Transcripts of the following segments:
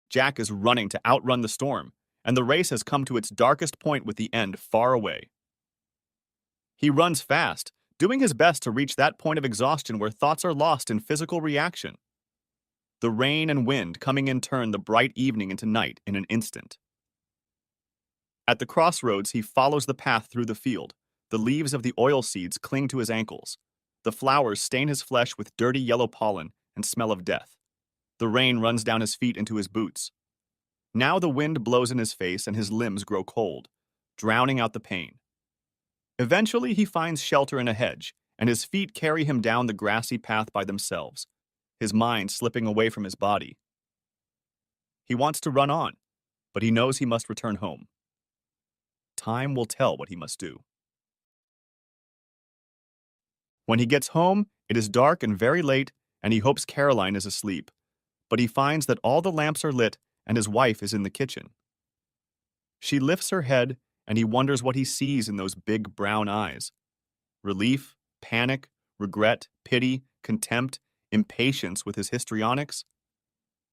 Jack is running to outrun the storm, and the race has come to its darkest point with the end far away. He runs fast, doing his best to reach that point of exhaustion where thoughts are lost in physical reaction. The rain and wind coming in turn the bright evening into night in an instant. At the crossroads, he follows the path through the field. The leaves of the oil seeds cling to his ankles. The flowers stain his flesh with dirty yellow pollen and smell of death. The rain runs down his feet into his boots. Now the wind blows in his face and his limbs grow cold, drowning out the pain. Eventually, he finds shelter in a hedge, and his feet carry him down the grassy path by themselves, his mind slipping away from his body. He wants to run on, but he knows he must return home. Time will tell what he must do. When he gets home, it is dark and very late, and he hopes Caroline is asleep, but he finds that all the lamps are lit and his wife is in the kitchen. She lifts her head, and he wonders what he sees in those big brown eyes. Relief, panic, regret, pity, contempt, impatience with his histrionics.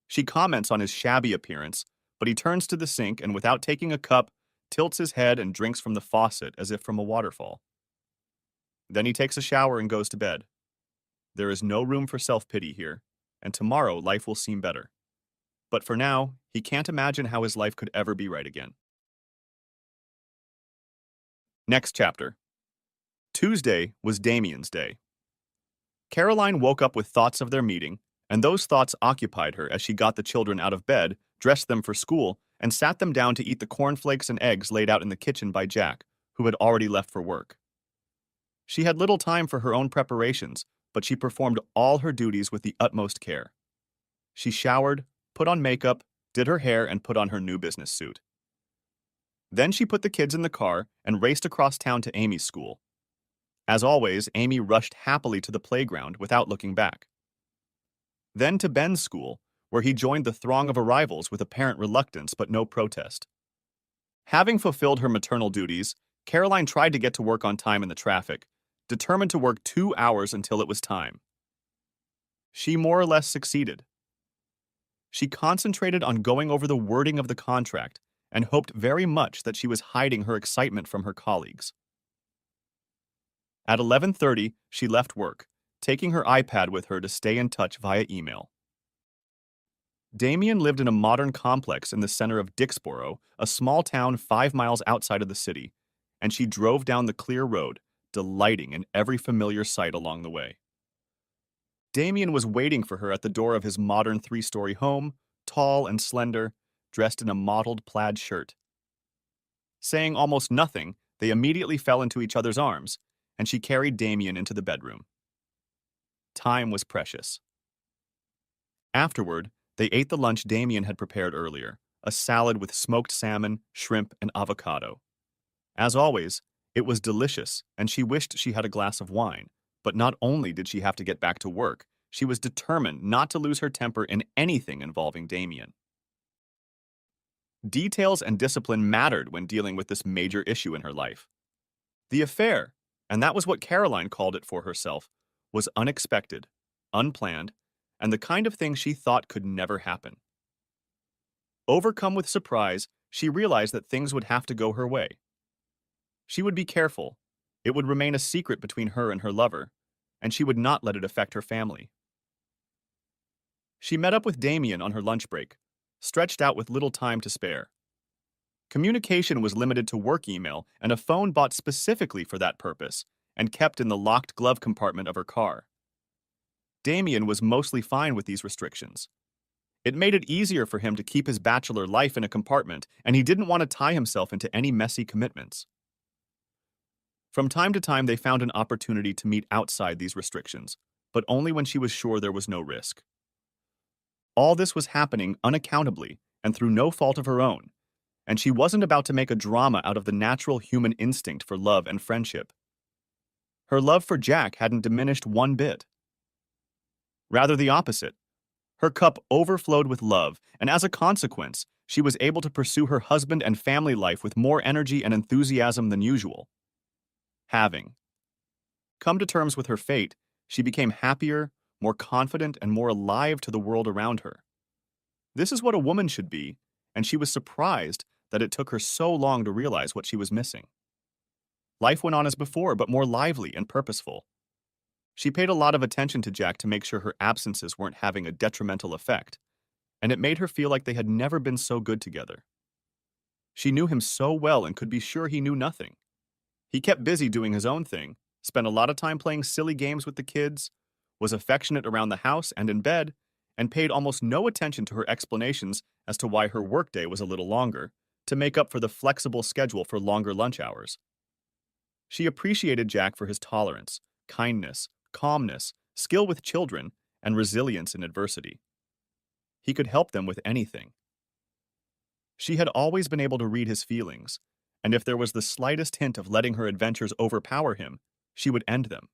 She comments on his shabby appearance, but he turns to the sink and without taking a cup, tilts his head and drinks from the faucet as if from a waterfall. Then he takes a shower and goes to bed. There is no room for self-pity here, and tomorrow life will seem better. But for now, he can't imagine how his life could ever be right again. Next chapter. Tuesday was Damien's day. Caroline woke up with thoughts of their meeting, and those thoughts occupied her as she got the children out of bed, dressed them for school, and sat them down to eat the cornflakes and eggs laid out in the kitchen by Jack, who had already left for work. She had little time for her own preparations, but she performed all her duties with the utmost care. She showered, put on makeup, did her hair, and put on her new business suit. Then she put the kids in the car and raced across town to Amy's school. As always, Amy rushed happily to the playground without looking back. Then to Ben's school, where he joined the throng of arrivals with apparent reluctance but no protest. Having fulfilled her maternal duties, Caroline tried to get to work on time in the traffic, determined to work 2 hours until it was time. She more or less succeeded. She concentrated on going over the wording of the contract and hoped very much that she was hiding her excitement from her colleagues. At 11:30, she left work, taking her iPad with her to stay in touch via email. Damien lived in a modern complex in the center of Dixboro, a small town 5 miles outside of the city, and she drove down the clear road, delighting in every familiar sight along the way. Damien was waiting for her at the door of his modern 3-story home, tall and slender, dressed in a mottled plaid shirt. Saying almost nothing, they immediately fell into each other's arms, and she carried Damien into the bedroom. Time was precious. Afterward, they ate the lunch Damien had prepared earlier, a salad with smoked salmon, shrimp, and avocado. As always, it was delicious, and she wished she had a glass of wine, but not only did she have to get back to work, she was determined not to lose her temper in anything involving Damien. Details and discipline mattered when dealing with this major issue in her life. The affair, and that was what Caroline called it for herself, was unexpected, unplanned, and the kind of thing she thought could never happen. Overcome with surprise, she realized that things would have to go her way. She would be careful. It would remain a secret between her and her lover, and she would not let it affect her family. She met up with Damien on her lunch break, stretched out with little time to spare. Communication was limited to work email and a phone bought specifically for that purpose and kept in the locked glove compartment of her car. Damien was mostly fine with these restrictions. It made it easier for him to keep his bachelor life in a compartment, and he didn't want to tie himself into any messy commitments. From time to time, they found an opportunity to meet outside these restrictions, but only when she was sure there was no risk. All this was happening unaccountably and through no fault of her own, and she wasn't about to make a drama out of the natural human instinct for love and friendship. Her love for Jack hadn't diminished one bit. Rather the opposite. Her cup overflowed with love, and as a consequence, she was able to pursue her husband and family life with more energy and enthusiasm than usual. Having come to terms with her fate, she became happier, more confident, and more alive to the world around her. This is what a woman should be, and she was surprised that it took her so long to realize what she was missing. Life went on as before, but more lively and purposeful. She paid a lot of attention to Jack to make sure her absences weren't having a detrimental effect, and it made her feel like they had never been so good together. She knew him so well and could be sure he knew nothing. He kept busy doing his own thing, spent a lot of time playing silly games with the kids, was affectionate around the house and in bed, and paid almost no attention to her explanations as to why her workday was a little longer, to make up for the flexible schedule for longer lunch hours. She appreciated Jack for his tolerance, kindness, calmness, skill with children, and resilience in adversity. He could help them with anything. She had always been able to read his feelings, and if there was the slightest hint of letting her adventures overpower him, she would end them.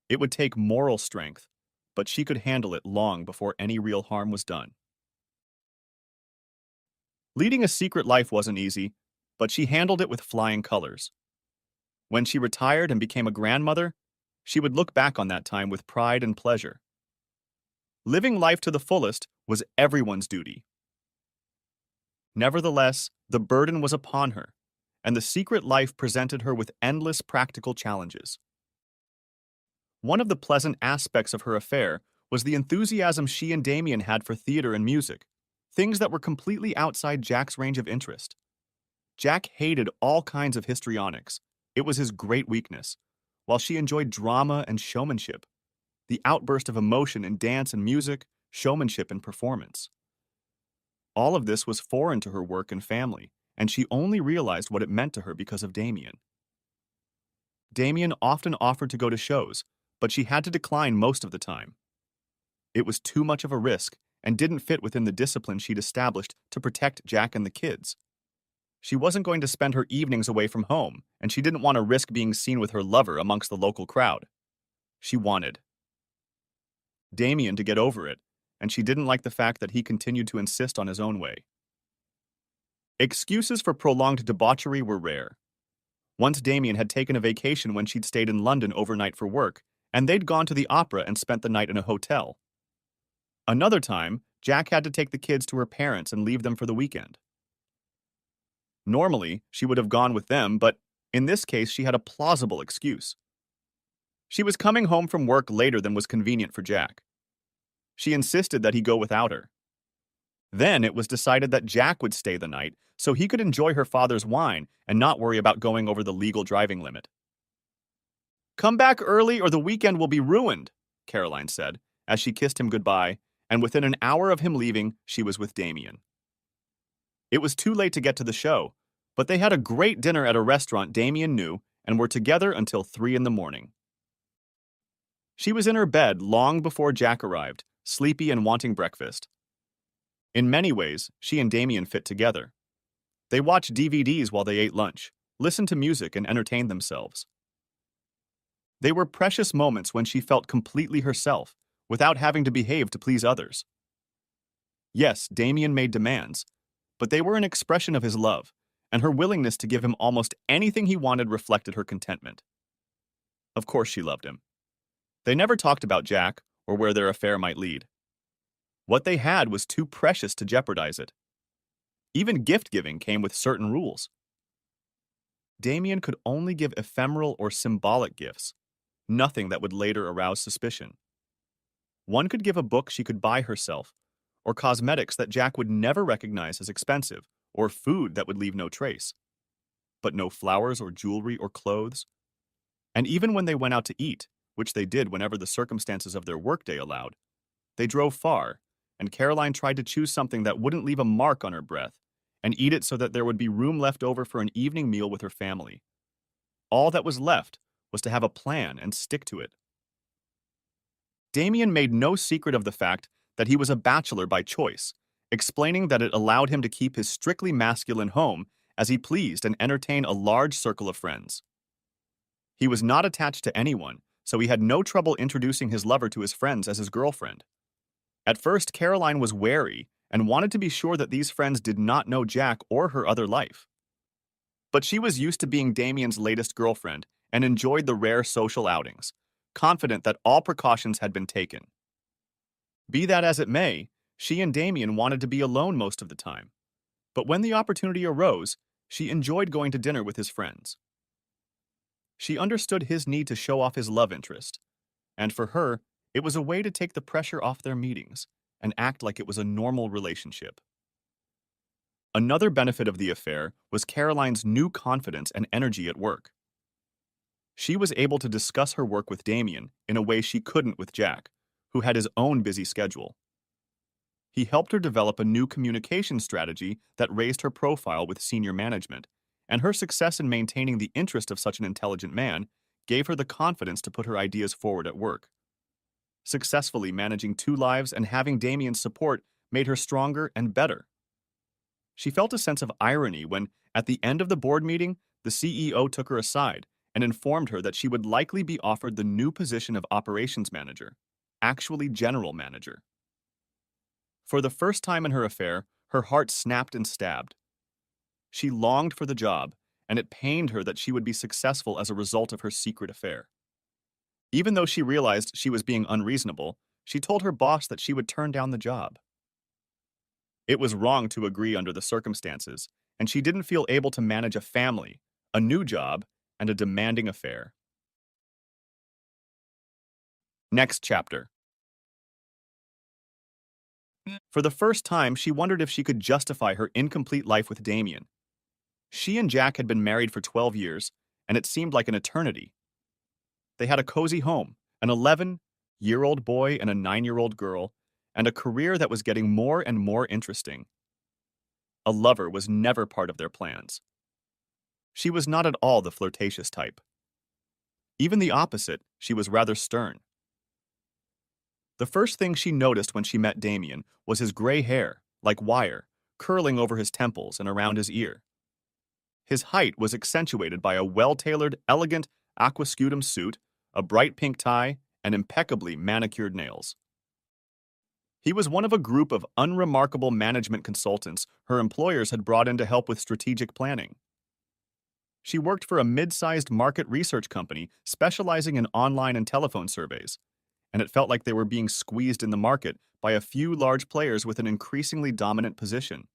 It would take moral strength, but she could handle it long before any real harm was done. Leading a secret life wasn't easy, but she handled it with flying colors. When she retired and became a grandmother, she would look back on that time with pride and pleasure. Living life to the fullest was everyone's duty. Nevertheless, the burden was upon her, and the secret life presented her with endless practical challenges. One of the pleasant aspects of her affair was the enthusiasm she and Damien had for theater and music, things that were completely outside Jack's range of interest. Jack hated all kinds of histrionics. It was his great weakness, while she enjoyed drama and showmanship, the outburst of emotion in dance and music, showmanship and performance. All of this was foreign to her work and family, and she only realized what it meant to her because of Damien. Damien often offered to go to shows, but she had to decline most of the time. It was too much of a risk and didn't fit within the discipline she'd established to protect Jack and the kids. She wasn't going to spend her evenings away from home, and she didn't want to risk being seen with her lover amongst the local crowd. She wanted Damien to get over it, and she didn't like the fact that he continued to insist on his own way. Excuses for prolonged debauchery were rare. Once Damien had taken a vacation when she'd stayed in London overnight for work, and they'd gone to the opera and spent the night in a hotel. Another time, Jack had to take the kids to her parents and leave them for the weekend. Normally, she would have gone with them, but in this case, she had a plausible excuse. She was coming home from work later than was convenient for Jack. She insisted that he go without her. Then it was decided that Jack would stay the night so he could enjoy her father's wine and not worry about going over the legal driving limit. "Come back early or the weekend will be ruined," Caroline said, as she kissed him goodbye, and within an hour of him leaving, she was with Damien. It was too late to get to the show, but they had a great dinner at a restaurant Damien knew and were together until 3 in the morning. She was in her bed long before Jack arrived, sleepy and wanting breakfast. In many ways, she and Damien fit together. They watched DVDs while they ate lunch, listened to music, and entertained themselves. They were precious moments when she felt completely herself, without having to behave to please others. Yes, Damien made demands, but they were an expression of his love, and her willingness to give him almost anything he wanted reflected her contentment. Of course she loved him. They never talked about Jack or where their affair might lead. What they had was too precious to jeopardize it. Even gift-giving came with certain rules. Damien could only give ephemeral or symbolic gifts, nothing that would later arouse suspicion. One could give a book she could buy herself, or cosmetics that Jack would never recognize as expensive, or food that would leave no trace. But no flowers or jewelry or clothes. And even when they went out to eat, which they did whenever the circumstances of their workday allowed, they drove far, and Caroline tried to choose something that wouldn't leave a mark on her breath, and eat it so that there would be room left over for an evening meal with her family. All that was left was to have a plan and stick to it. Damien made no secret of the fact that he was a bachelor by choice, explaining that it allowed him to keep his strictly masculine home as he pleased and entertain a large circle of friends. He was not attached to anyone, so he had no trouble introducing his lover to his friends as his girlfriend. At first, Caroline was wary and wanted to be sure that these friends did not know Jack or her other life. But she was used to being Damien's latest girlfriend and enjoyed the rare social outings, confident that all precautions had been taken. Be that as it may, She and Damien wanted to be alone most of the time, but when the opportunity arose, she enjoyed going to dinner with his friends. She understood his need to show off his love interest, and for her, it was a way to take the pressure off their meetings and act like it was a normal relationship. Another benefit of the affair was Caroline's new confidence and energy at work. She was able to discuss her work with Damien in a way she couldn't with Jack, who had his own busy schedule. He helped her develop a new communication strategy that raised her profile with senior management, and her success in maintaining the interest of such an intelligent man gave her the confidence to put her ideas forward at work. Successfully managing two lives and having Damien's support made her stronger and better. She felt a sense of irony when, at the end of the board meeting, the CEO took her aside and informed her that she would likely be offered the new position of operations manager, actually general manager. For the first time in her affair, her heart snapped and stabbed. She longed for the job, and it pained her that she would be successful as a result of her secret affair. Even though she realized she was being unreasonable, she told her boss that she would turn down the job. It was wrong to agree under the circumstances, and she didn't feel able to manage a family, a new job, and a demanding affair. Next chapter. For the first time, she wondered if she could justify her incomplete life with Damien. She and Jack had been married for 12 years, and it seemed like an eternity. They had a cozy home, an 11-year-old boy and a 9-year-old girl, and a career that was getting more and more interesting. A lover was never part of their plans. She was not at all the flirtatious type. Even the opposite, she was rather stern. The first thing she noticed when she met Damien was his gray hair, like wire, curling over his temples and around his ear. His height was accentuated by a well-tailored, elegant aquascutum suit, a bright pink tie, and impeccably manicured nails. He was one of a group of unremarkable management consultants her employers had brought in to help with strategic planning. She worked for a mid-sized market research company specializing in online and telephone surveys, and it felt like they were being squeezed in the market by a few large players with an increasingly dominant position.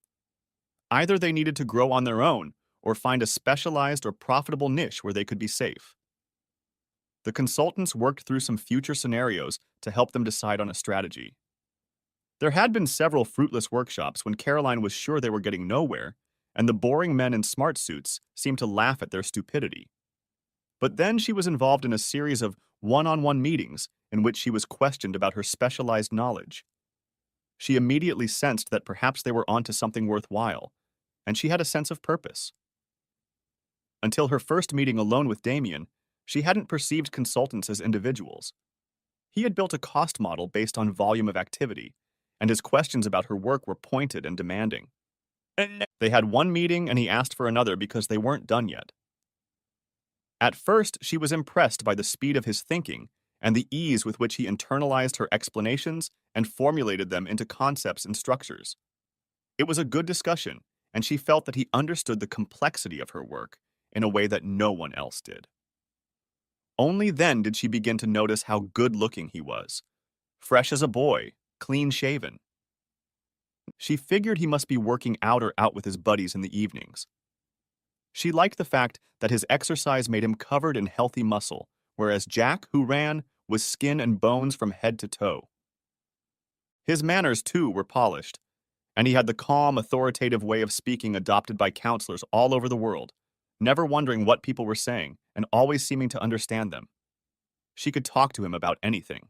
Either they needed to grow on their own or find a specialized or profitable niche where they could be safe. The consultants worked through some future scenarios to help them decide on a strategy. There had been several fruitless workshops when Caroline was sure they were getting nowhere, and the boring men in smart suits seemed to laugh at their stupidity. But then she was involved in a series of one-on-one meetings in which she was questioned about her specialized knowledge. She immediately sensed that perhaps they were onto something worthwhile, and she had a sense of purpose. Until her first meeting alone with Damien, she hadn't perceived consultants as individuals. He had built a cost model based on volume of activity, and his questions about her work were pointed and demanding. They had one meeting and he asked for another because they weren't done yet. At first, she was impressed by the speed of his thinking and the ease with which he internalized her explanations and formulated them into concepts and structures. It was a good discussion, and she felt that he understood the complexity of her work in a way that no one else did. Only then did she begin to notice how good-looking he was. Fresh as a boy, clean-shaven. She figured he must be working out or out with his buddies in the evenings. She liked the fact that his exercise made him covered in healthy muscle, whereas Jack, who ran, was skin and bones from head to toe. His manners, too, were polished, and he had the calm, authoritative way of speaking adopted by counselors all over the world, never wondering what people were saying and always seeming to understand them. She could talk to him about anything.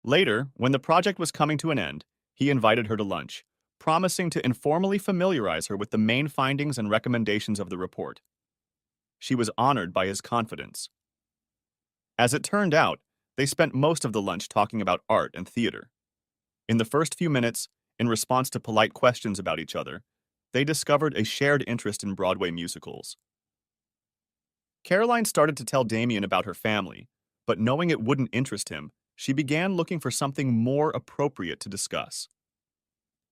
Later, when the project was coming to an end, he invited her to lunch, promising to informally familiarize her with the main findings and recommendations of the report. She was honored by his confidence. As it turned out, they spent most of the lunch talking about art and theater. In the first few minutes, in response to polite questions about each other, they discovered a shared interest in Broadway musicals. Caroline started to tell Damien about her family, but knowing it wouldn't interest him, she began looking for something more appropriate to discuss.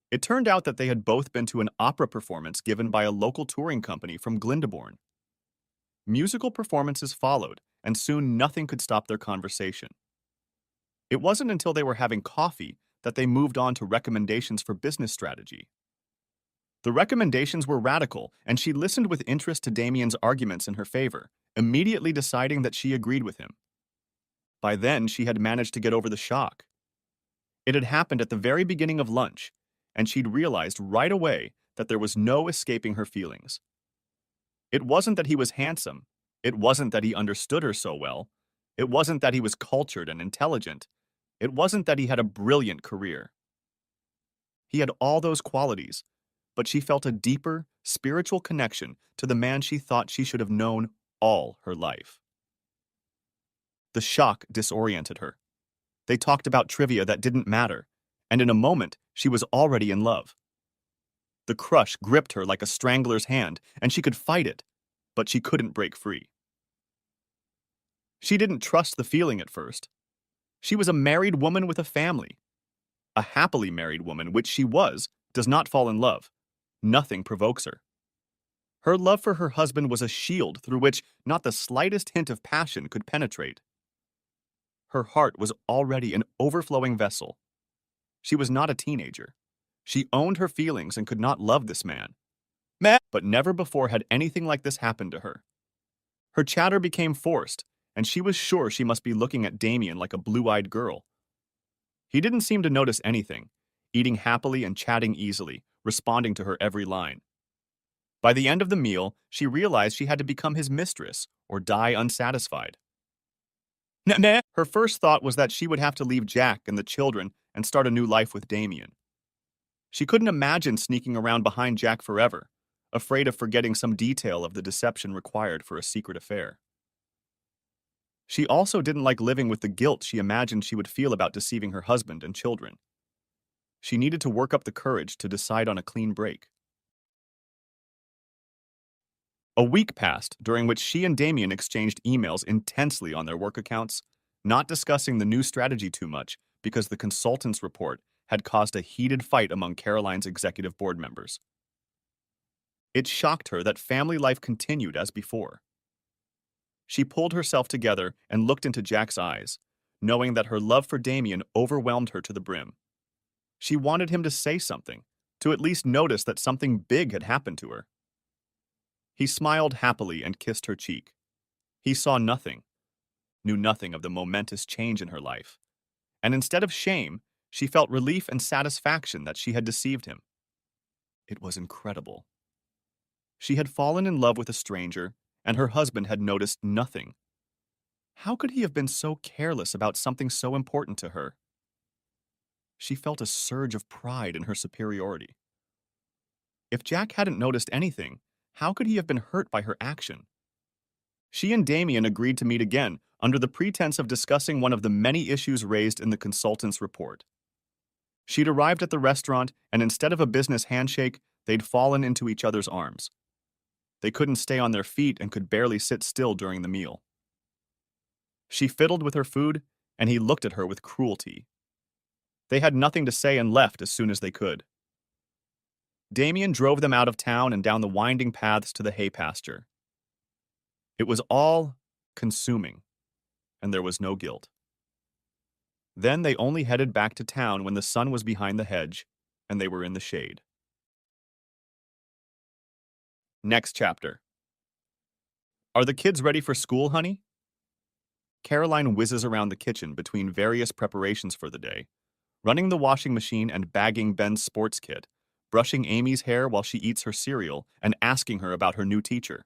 It turned out that they had both been to an opera performance given by a local touring company from Glyndebourne. Musical performances followed, and soon nothing could stop their conversation. It wasn't until they were having coffee that they moved on to recommendations for business strategy. The recommendations were radical, and she listened with interest to Damien's arguments in her favor, immediately deciding that she agreed with him. By then, she had managed to get over the shock. It had happened at the very beginning of lunch, and she'd realized right away that there was no escaping her feelings. It wasn't that he was handsome. It wasn't that he understood her so well. It wasn't that he was cultured and intelligent. It wasn't that he had a brilliant career. He had all those qualities, but she felt a deeper, spiritual connection to the man she thought she should have known all her life. The shock disoriented her. They talked about trivia that didn't matter, and in a moment, she was already in love. The crush gripped her like a strangler's hand, and she could fight it, but she couldn't break free. She didn't trust the feeling at first. She was a married woman with a family. A happily married woman, which she was, does not fall in love. Nothing provokes her. Her love for her husband was a shield through which not the slightest hint of passion could penetrate. Her heart was already an overflowing vessel. She was not a teenager. She owned her feelings and could not love this man. But never before had anything like this happened to her. Her chatter became forced, and she was sure she must be looking at Damien like a blue-eyed girl. He didn't seem to notice anything, eating happily and chatting easily, responding to her every line. By the end of the meal, she realized she had to become his mistress or die unsatisfied. Her first thought was that she would have to leave Jack and the children and start a new life with Damien. She couldn't imagine sneaking around behind Jack forever, afraid of forgetting some detail of the deception required for a secret affair. She also didn't like living with the guilt she imagined she would feel about deceiving her husband and children. She needed to work up the courage to decide on a clean break. A week passed, during which she and Damien exchanged emails intensely on their work accounts, not discussing the new strategy too much because the consultant's report had caused a heated fight among Caroline's executive board members. It shocked her that family life continued as before. She pulled herself together and looked into Jack's eyes, knowing that her love for Damien overwhelmed her to the brim. She wanted him to say something, to at least notice that something big had happened to her. He smiled happily and kissed her cheek. He saw nothing, knew nothing of the momentous change in her life, and instead of shame, she felt relief and satisfaction that she had deceived him. It was incredible. She had fallen in love with a stranger, and her husband had noticed nothing. How could he have been so careless about something so important to her? She felt a surge of pride in her superiority. If Jack hadn't noticed anything, how could he have been hurt by her action? She and Damien agreed to meet again under the pretense of discussing one of the many issues raised in the consultant's report. She'd arrived at the restaurant, and instead of a business handshake, they'd fallen into each other's arms. They couldn't stay on their feet and could barely sit still during the meal. She fiddled with her food, and he looked at her with cruelty. They had nothing to say and left as soon as they could. Damien drove them out of town and down the winding paths to the hay pasture. It was all consuming, and there was no guilt. Then they only headed back to town when the sun was behind the hedge, and they were in the shade. Next chapter. Are the kids ready for school, honey? Caroline whizzes around the kitchen between various preparations for the day, running the washing machine and bagging Ben's sports kit, brushing Amy's hair while she eats her cereal, and asking her about her new teacher.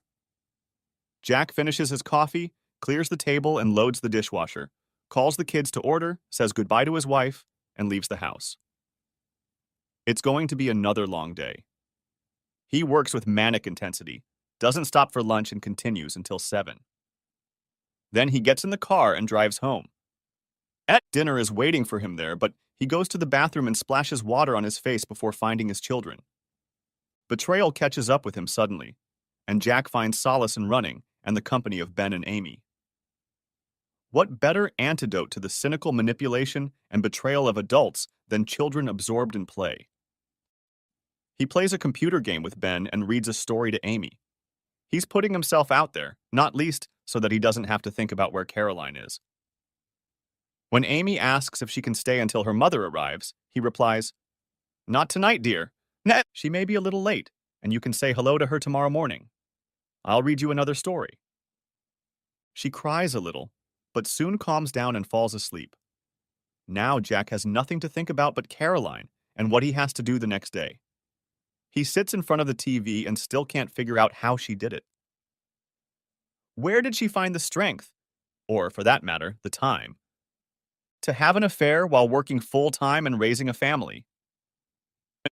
Jack finishes his coffee, clears the table and loads the dishwasher, calls the kids to order, says goodbye to his wife, and leaves the house. It's going to be another long day. He works with manic intensity, doesn't stop for lunch, and continues until 7. Then he gets in the car and drives home. Dinner is waiting for him there, but he goes to the bathroom and splashes water on his face before finding his children. Betrayal catches up with him suddenly, and Jack finds solace in running and the company of Ben and Amy. What better antidote to the cynical manipulation and betrayal of adults than children absorbed in play? He plays a computer game with Ben and reads a story to Amy. He's putting himself out there, not least so that he doesn't have to think about where Caroline is. When Amy asks if she can stay until her mother arrives, he replies, "Not tonight, dear. Nah, she may be a little late, and you can say hello to her tomorrow morning. I'll read you another story." She cries a little, but soon calms down and falls asleep. Now Jack has nothing to think about but Caroline and what he has to do the next day. He sits in front of the TV and still can't figure out how she did it. Where did she find the strength, or for that matter, the time, to have an affair while working full-time and raising a family?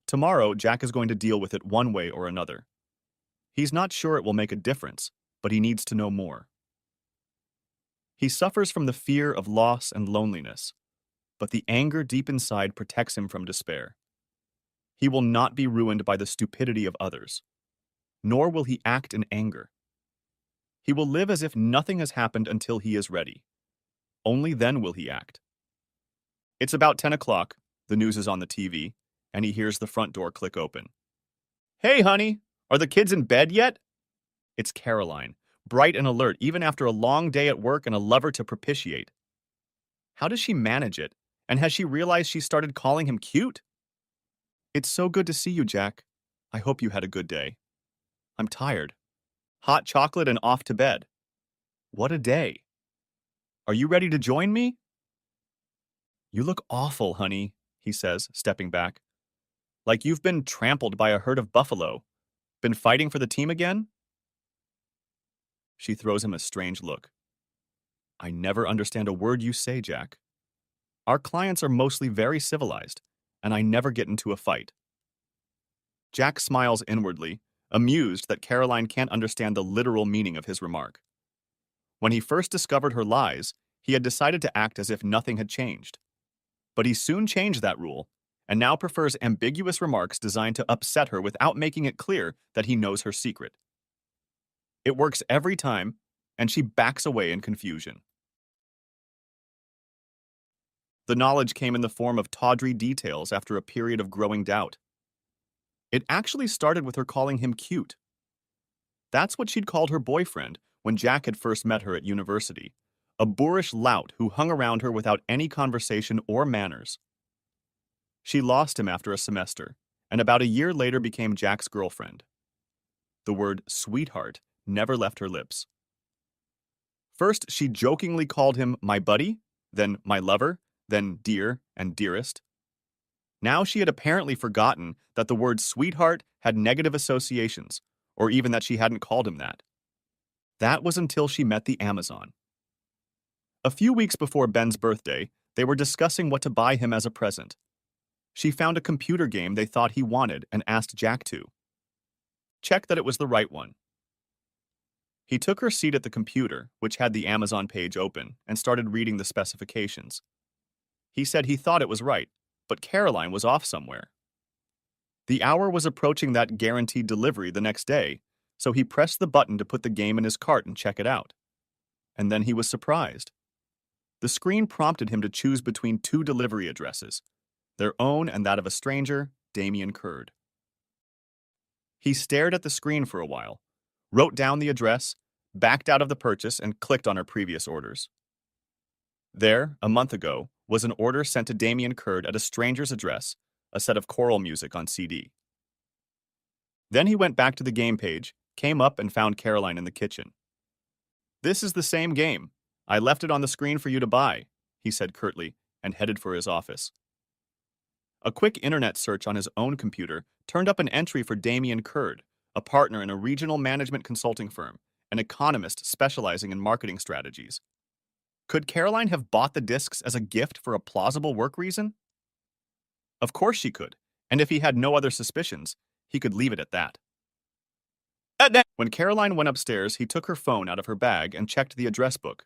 Tomorrow, Jack is going to deal with it one way or another. He's not sure it will make a difference, but he needs to know more. He suffers from the fear of loss and loneliness, but the anger deep inside protects him from despair. He will not be ruined by the stupidity of others, nor will he act in anger. He will live as if nothing has happened until he is ready. Only then will he act. It's about 10 o'clock, the news is on the TV, and he hears the front door click open. "Hey, honey, are the kids in bed yet?" It's Caroline, bright and alert even after a long day at work and a lover to propitiate. How does she manage it? And has she realized she started calling him cute? "It's so good to see you, Jack. I hope you had a good day." "I'm tired. Hot chocolate and off to bed." "What a day. Are you ready to join me?" "You look awful, honey," he says, stepping back. "Like you've been trampled by a herd of buffalo. Been fighting for the team again?" She throws him a strange look. "I never understand a word you say, Jack. Our clients are mostly very civilized, and I never get into a fight." Jack smiles inwardly, amused that Caroline can't understand the literal meaning of his remark. When he first discovered her lies, he had decided to act as if nothing had changed. But he soon changed that rule, and now prefers ambiguous remarks designed to upset her without making it clear that he knows her secret. It works every time, and she backs away in confusion. The knowledge came in the form of tawdry details after a period of growing doubt. It actually started with her calling him cute. That's what she'd called her boyfriend when Jack had first met her at university, a boorish lout who hung around her without any conversation or manners. She lost him after a semester, and about a year later became Jack's girlfriend. The word sweetheart never left her lips. First, she jokingly called him my buddy, then my lover, then dear and dearest. Now she had apparently forgotten that the word sweetheart had negative associations, or even that she hadn't called him that. That was until she met the Amazon. A few weeks before Ben's birthday, they were discussing what to buy him as a present. She found a computer game they thought he wanted and asked Jack to check that it was the right one. He took her seat at the computer, which had the Amazon page open, and started reading the specifications. He said he thought it was right, but Caroline was off somewhere. The hour was approaching that guaranteed delivery the next day, so he pressed the button to put the game in his cart and check it out. And then he was surprised. The screen prompted him to choose between two delivery addresses, their own and that of a stranger, Damien Curd. He stared at the screen for a while, wrote down the address, backed out of the purchase, and clicked on her previous orders. There, a month ago, was an order sent to Damien Curd at a stranger's address, a set of choral music on CD. Then he went back to the game page, came up and found Caroline in the kitchen. "This is the same game. I left it on the screen for you to buy," he said curtly, and headed for his office. A quick internet search on his own computer turned up an entry for Damien Curd, a partner in a regional management consulting firm, an economist specializing in marketing strategies. Could Caroline have bought the discs as a gift for a plausible work reason? Of course she could, and if he had no other suspicions, he could leave it at that. When Caroline went upstairs, he took her phone out of her bag and checked the address book.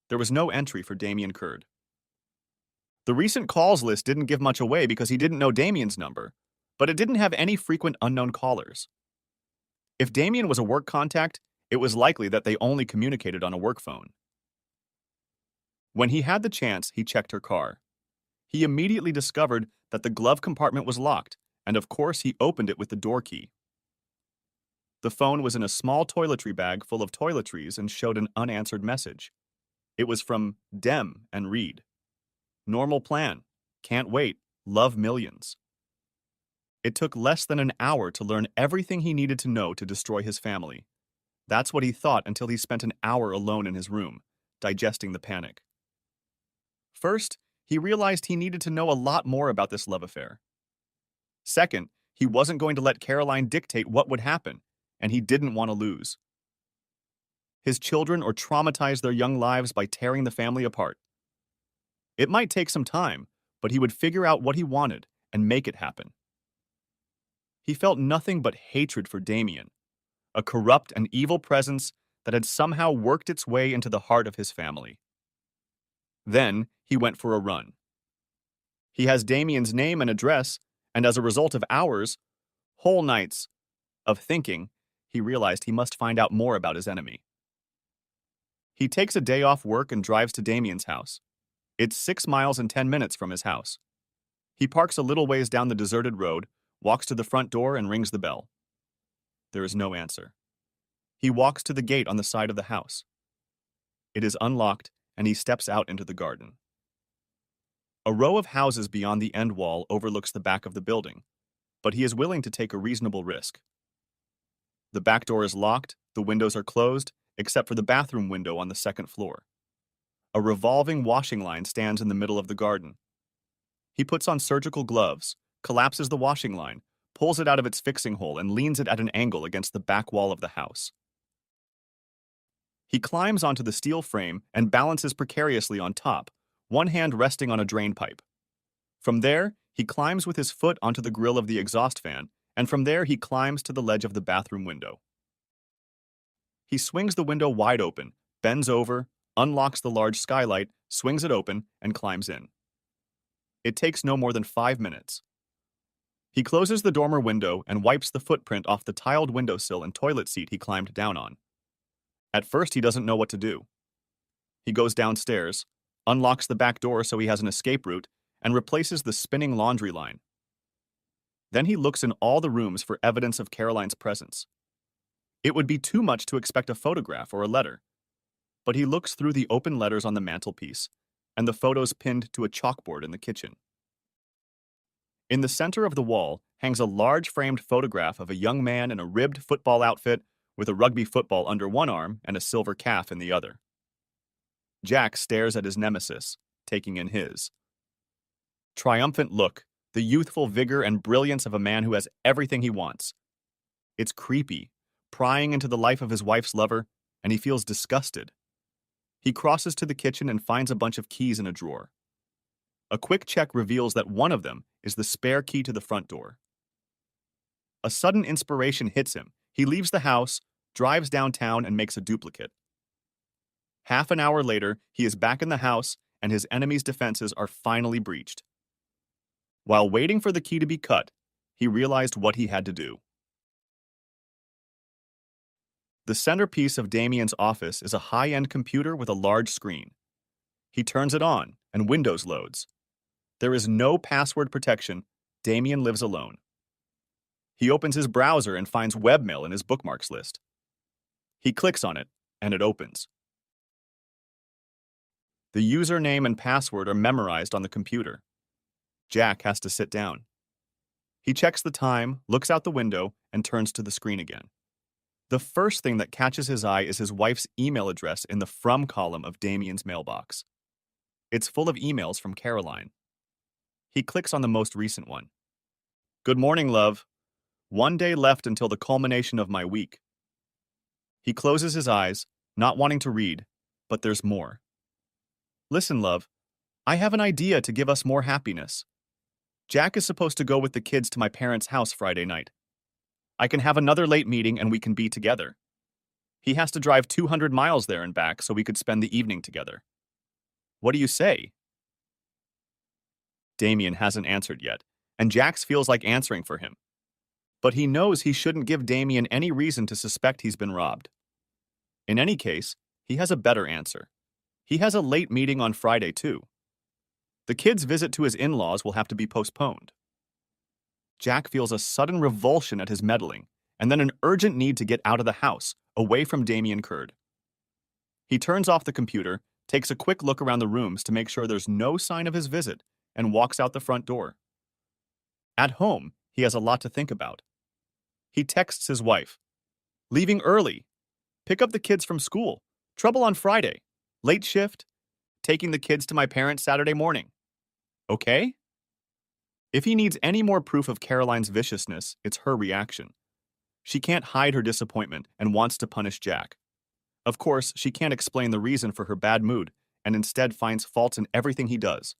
There was no entry for Damien Curd. The recent calls list didn't give much away because he didn't know Damien's number, but it didn't have any frequent unknown callers. If Damien was a work contact, it was likely that they only communicated on a work phone. When he had the chance, he checked her car. He immediately discovered that the glove compartment was locked, and of course he opened it with the door key. The phone was in a small toiletry bag full of toiletries and showed an unanswered message. It was from Dem and Reed. Normal plan. Can't wait. Love millions. It took less than an hour to learn everything he needed to know to destroy his family. That's what he thought until he spent an hour alone in his room, digesting the panic. First, he realized he needed to know a lot more about this love affair. Second, he wasn't going to let Caroline dictate what would happen, and he didn't want to lose his children or traumatize their young lives by tearing the family apart. It might take some time, but he would figure out what he wanted and make it happen. He felt nothing but hatred for Damien, a corrupt and evil presence that had somehow worked its way into the heart of his family. Then he went for a run. He has Damien's name and address, and as a result of hours, whole nights, of thinking, he realized he must find out more about his enemy. He takes a day off work and drives to Damien's house. It's 6 miles and 10 minutes from his house. He parks a little ways down the deserted road, walks to the front door, and rings the bell. There is no answer. He walks to the gate on the side of the house. It is unlocked, and he steps out into the garden. A row of houses beyond the end wall overlooks the back of the building, but he is willing to take a reasonable risk. The back door is locked, the windows are closed, except for the bathroom window on the second floor. A revolving washing line stands in the middle of the garden. He puts on surgical gloves, collapses the washing line, pulls it out of its fixing hole, and leans it at an angle against the back wall of the house. He climbs onto the steel frame and balances precariously on top, one hand resting on a drain pipe. From there, he climbs with his foot onto the grill of the exhaust fan, and from there he climbs to the ledge of the bathroom window. He swings the window wide open, bends over, unlocks the large skylight, swings it open, and climbs in. It takes no more than 5 minutes. He closes the dormer window and wipes the footprint off the tiled windowsill and toilet seat he climbed down on. At first, he doesn't know what to do. He goes downstairs, unlocks the back door so he has an escape route, and replaces the spinning laundry line. Then he looks in all the rooms for evidence of Caroline's presence. It would be too much to expect a photograph or a letter, but he looks through the open letters on the mantelpiece and the photos pinned to a chalkboard in the kitchen. In the center of the wall hangs a large framed photograph of a young man in a ribbed football outfit with a rugby football under one arm and a silver calf in the other. Jack stares at his nemesis, taking in his triumphant look, the youthful vigor and brilliance of a man who has everything he wants. It's creepy, prying into the life of his wife's lover, and he feels disgusted. He crosses to the kitchen and finds a bunch of keys in a drawer. A quick check reveals that one of them is the spare key to the front door. A sudden inspiration hits him. He leaves the house, drives downtown, and makes a duplicate. Half an hour later, he is back in the house, and his enemy's defenses are finally breached. While waiting for the key to be cut, he realized what he had to do. The centerpiece of Damien's office is a high-end computer with a large screen. He turns it on, and Windows loads. There is no password protection. Damien lives alone. He opens his browser and finds webmail in his bookmarks list. He clicks on it, and it opens. The username and password are memorized on the computer. Jack has to sit down. He checks the time, looks out the window, and turns to the screen again. The first thing that catches his eye is his wife's email address in the From column of Damien's mailbox. It's full of emails from Caroline. He clicks on the most recent one. Good morning, love. 1 day left until the culmination of my week. He closes his eyes, not wanting to read, but there's more. Listen, love, I have an idea to give us more happiness. Jack is supposed to go with the kids to my parents' house Friday night. I can have another late meeting and we can be together. He has to drive 200 miles there and back so we could spend the evening together. What do you say? Damien hasn't answered yet, and Jax feels like answering for him. But he knows he shouldn't give Damien any reason to suspect he's been robbed. In any case, he has a better answer. He has a late meeting on Friday, too. The kid's visit to his in-laws will have to be postponed. Jack feels a sudden revulsion at his meddling, and then an urgent need to get out of the house, away from Damien Curd. He turns off the computer, takes a quick look around the rooms to make sure there's no sign of his visit, and walks out the front door. At home, he has a lot to think about. He texts his wife, "Leaving early. Pick up the kids from school. Trouble on Friday. Late shift. Taking the kids to my parents Saturday morning. Okay?" If he needs any more proof of Caroline's viciousness, it's her reaction. She can't hide her disappointment and wants to punish Jack. Of course, she can't explain the reason for her bad mood and instead finds faults in everything he does.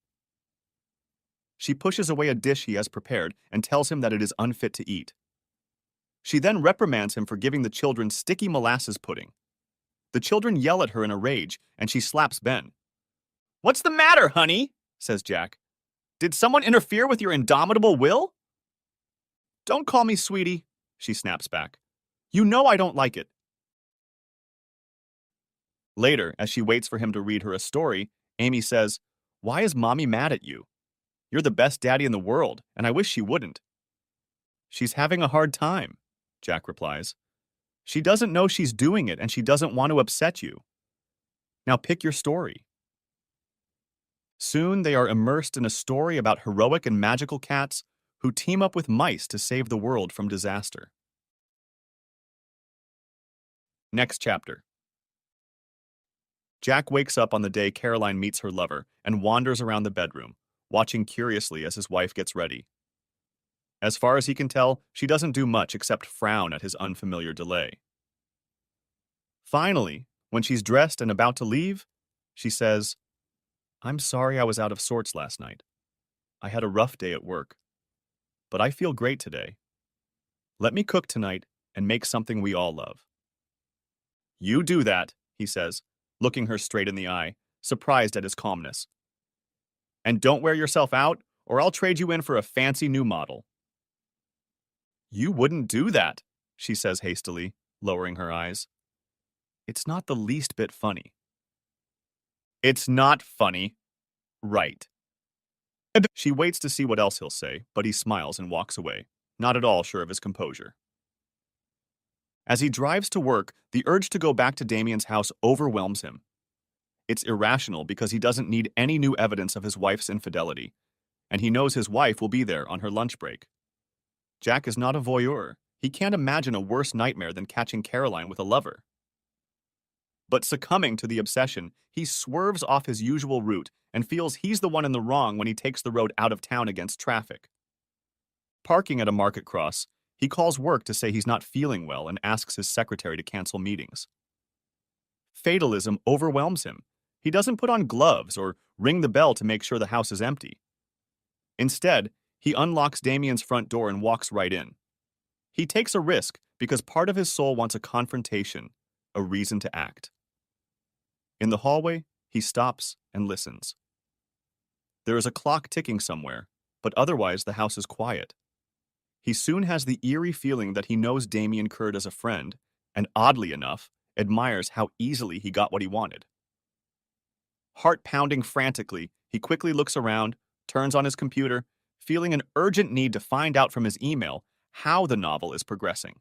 She pushes away a dish he has prepared and tells him that it is unfit to eat. She then reprimands him for giving the children sticky molasses pudding. The children yell at her in a rage, and she slaps Ben. "What's the matter, honey?" says Jack. "Did someone interfere with your indomitable will?" "Don't call me sweetie," she snaps back. "You know I don't like it." Later, as she waits for him to read her a story, Amy says, "Why is Mommy mad at you? You're the best daddy in the world, and I wish she wouldn't." "She's having a hard time," Jack replies. "She doesn't know she's doing it, and she doesn't want to upset you. Now pick your story." Soon they are immersed in a story about heroic and magical cats who team up with mice to save the world from disaster. Next chapter. Jack wakes up on the day Caroline meets her lover and wanders around the bedroom, watching curiously as his wife gets ready. As far as he can tell, she doesn't do much except frown at his unfamiliar delay. Finally, when she's dressed and about to leave, she says, "I'm sorry I was out of sorts last night. I had a rough day at work. But I feel great today. Let me cook tonight and make something we all love." "You do that," he says, looking her straight in the eye, surprised at his calmness. "And don't wear yourself out, or I'll trade you in for a fancy new model." "You wouldn't do that," she says hastily, lowering her eyes. "It's not the least bit funny." "It's not funny." "Right." She waits to see what else he'll say, but he smiles and walks away, not at all sure of his composure. As he drives to work, the urge to go back to Damien's house overwhelms him. It's irrational because he doesn't need any new evidence of his wife's infidelity, and he knows his wife will be there on her lunch break. Jack is not a voyeur. He can't imagine a worse nightmare than catching Caroline with a lover. But succumbing to the obsession, he swerves off his usual route and feels he's the one in the wrong when he takes the road out of town against traffic. Parking at a market cross, he calls work to say he's not feeling well and asks his secretary to cancel meetings. Fatalism overwhelms him. He doesn't put on gloves or ring the bell to make sure the house is empty. Instead, he unlocks Damien's front door and walks right in. He takes a risk because part of his soul wants a confrontation, a reason to act. In the hallway, he stops and listens. There is a clock ticking somewhere, but otherwise the house is quiet. He soon has the eerie feeling that he knows Damien Curd as a friend, and oddly enough, admires how easily he got what he wanted. Heart pounding frantically, he quickly looks around, turns on his computer, feeling an urgent need to find out from his email how the novel is progressing.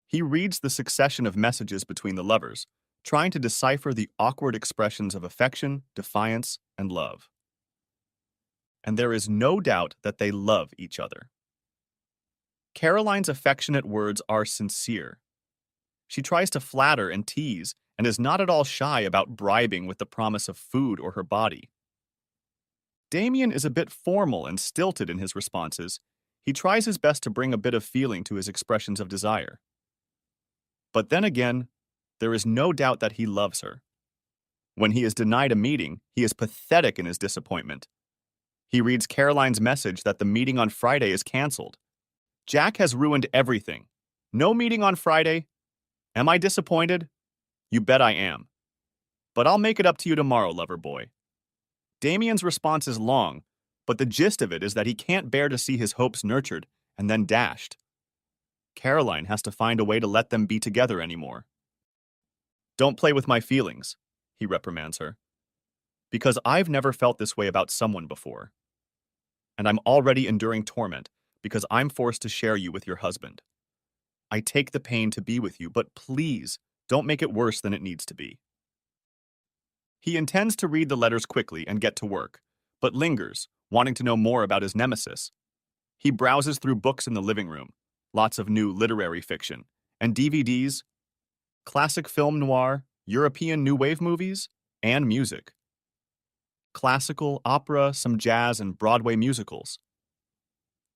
He reads the succession of messages between the lovers, trying to decipher the awkward expressions of affection, defiance, and love. And there is no doubt that they love each other. Caroline's affectionate words are sincere. She tries to flatter and tease and is not at all shy about bribing with the promise of food or her body. Damien is a bit formal and stilted in his responses. He tries his best to bring a bit of feeling to his expressions of desire. But then again, there is no doubt that he loves her. When he is denied a meeting, he is pathetic in his disappointment. He reads Caroline's message that the meeting on Friday is canceled. Jack has ruined everything. No meeting on Friday? Am I disappointed? You bet I am. But I'll make it up to you tomorrow, lover boy. Damien's response is long, but the gist of it is that he can't bear to see his hopes nurtured and then dashed. Caroline has to find a way to let them be together anymore. "Don't play with my feelings," he reprimands her. "Because I've never felt this way about someone before. And I'm already enduring torment because I'm forced to share you with your husband. I take the pain to be with you, but please don't make it worse than it needs to be." He intends to read the letters quickly and get to work, but lingers, wanting to know more about his nemesis. He browses through books in the living room, lots of new literary fiction, and DVDs, classic film noir, European New Wave movies, and music. Classical, opera, some jazz, and Broadway musicals.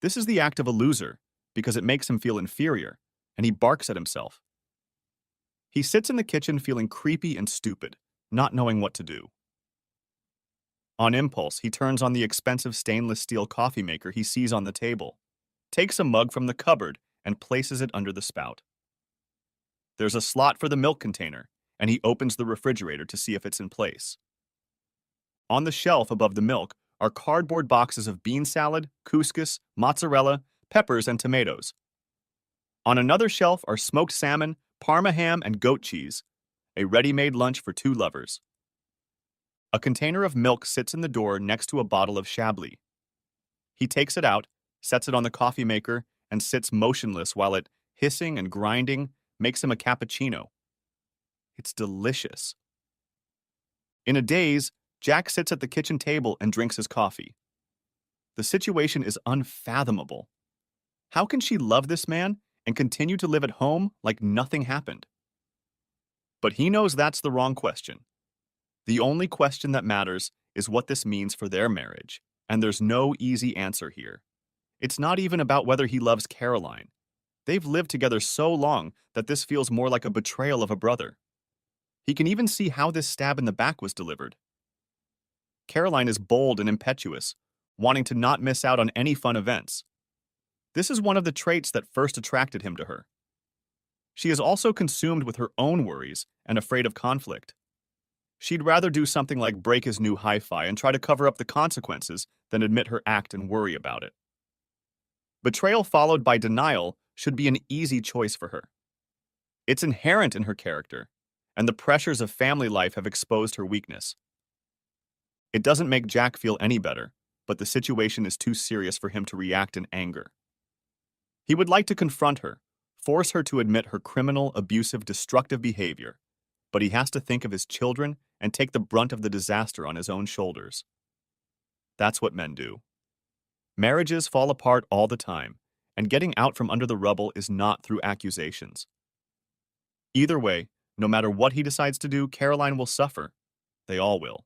This is the act of a loser, because it makes him feel inferior, and he barks at himself. He sits in the kitchen feeling creepy and stupid, not knowing what to do. On impulse, he turns on the expensive stainless steel coffee maker he sees on the table, takes a mug from the cupboard, and places it under the spout. There's a slot for the milk container, and he opens the refrigerator to see if it's in place. On the shelf above the milk are cardboard boxes of bean salad, couscous, mozzarella, peppers, and tomatoes. On another shelf are smoked salmon, parma ham, and goat cheese, a ready-made lunch for two lovers. A container of milk sits in the door next to a bottle of Chablis. He takes it out, sets it on the coffee maker, and sits motionless while it, hissing and grinding, makes him a cappuccino. It's delicious. In a daze, Jack sits at the kitchen table and drinks his coffee. The situation is unfathomable. How can she love this man and continue to live at home like nothing happened? But he knows that's the wrong question. The only question that matters is what this means for their marriage, and there's no easy answer here. It's not even about whether he loves Caroline. They've lived together so long that this feels more like a betrayal of a brother. He can even see how this stab in the back was delivered. Caroline is bold and impetuous, wanting to not miss out on any fun events. This is one of the traits that first attracted him to her. She is also consumed with her own worries and afraid of conflict. She'd rather do something like break his new hi-fi and try to cover up the consequences than admit her act and worry about it. Betrayal followed by denial should be an easy choice for her. It's inherent in her character, and the pressures of family life have exposed her weakness. It doesn't make Jack feel any better, but the situation is too serious for him to react in anger. He would like to confront her, force her to admit her criminal, abusive, destructive behavior, but he has to think of his children and take the brunt of the disaster on his own shoulders. That's what men do. Marriages fall apart all the time, and getting out from under the rubble is not through accusations. Either way, no matter what he decides to do, Caroline will suffer. They all will.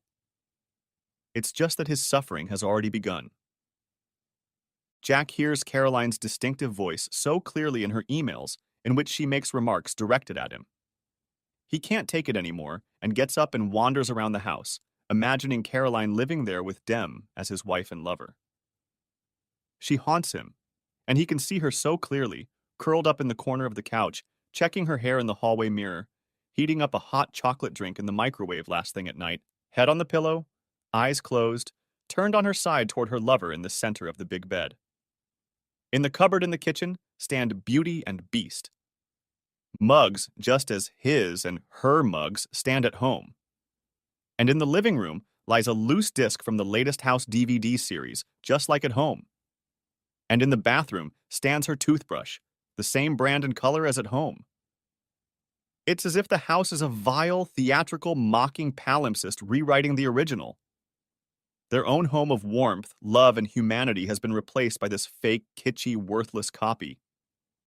It's just that his suffering has already begun. Jack hears Caroline's distinctive voice so clearly in her emails, in which she makes remarks directed at him. He can't take it anymore and gets up and wanders around the house, imagining Caroline living there with Dem as his wife and lover. She haunts him, and he can see her so clearly, curled up in the corner of the couch, checking her hair in the hallway mirror, heating up a hot chocolate drink in the microwave last thing at night, head on the pillow, eyes closed, turned on her side toward her lover in the center of the big bed. In the cupboard in the kitchen stand Beauty and Beast. Mugs, just as his and her mugs, stand at home. And in the living room lies a loose disc from the latest House DVD series, just like at home. And in the bathroom stands her toothbrush, the same brand and color as at home. It's as if the house is a vile, theatrical, mocking palimpsest rewriting the original. Their own home of warmth, love, and humanity has been replaced by this fake, kitschy, worthless copy.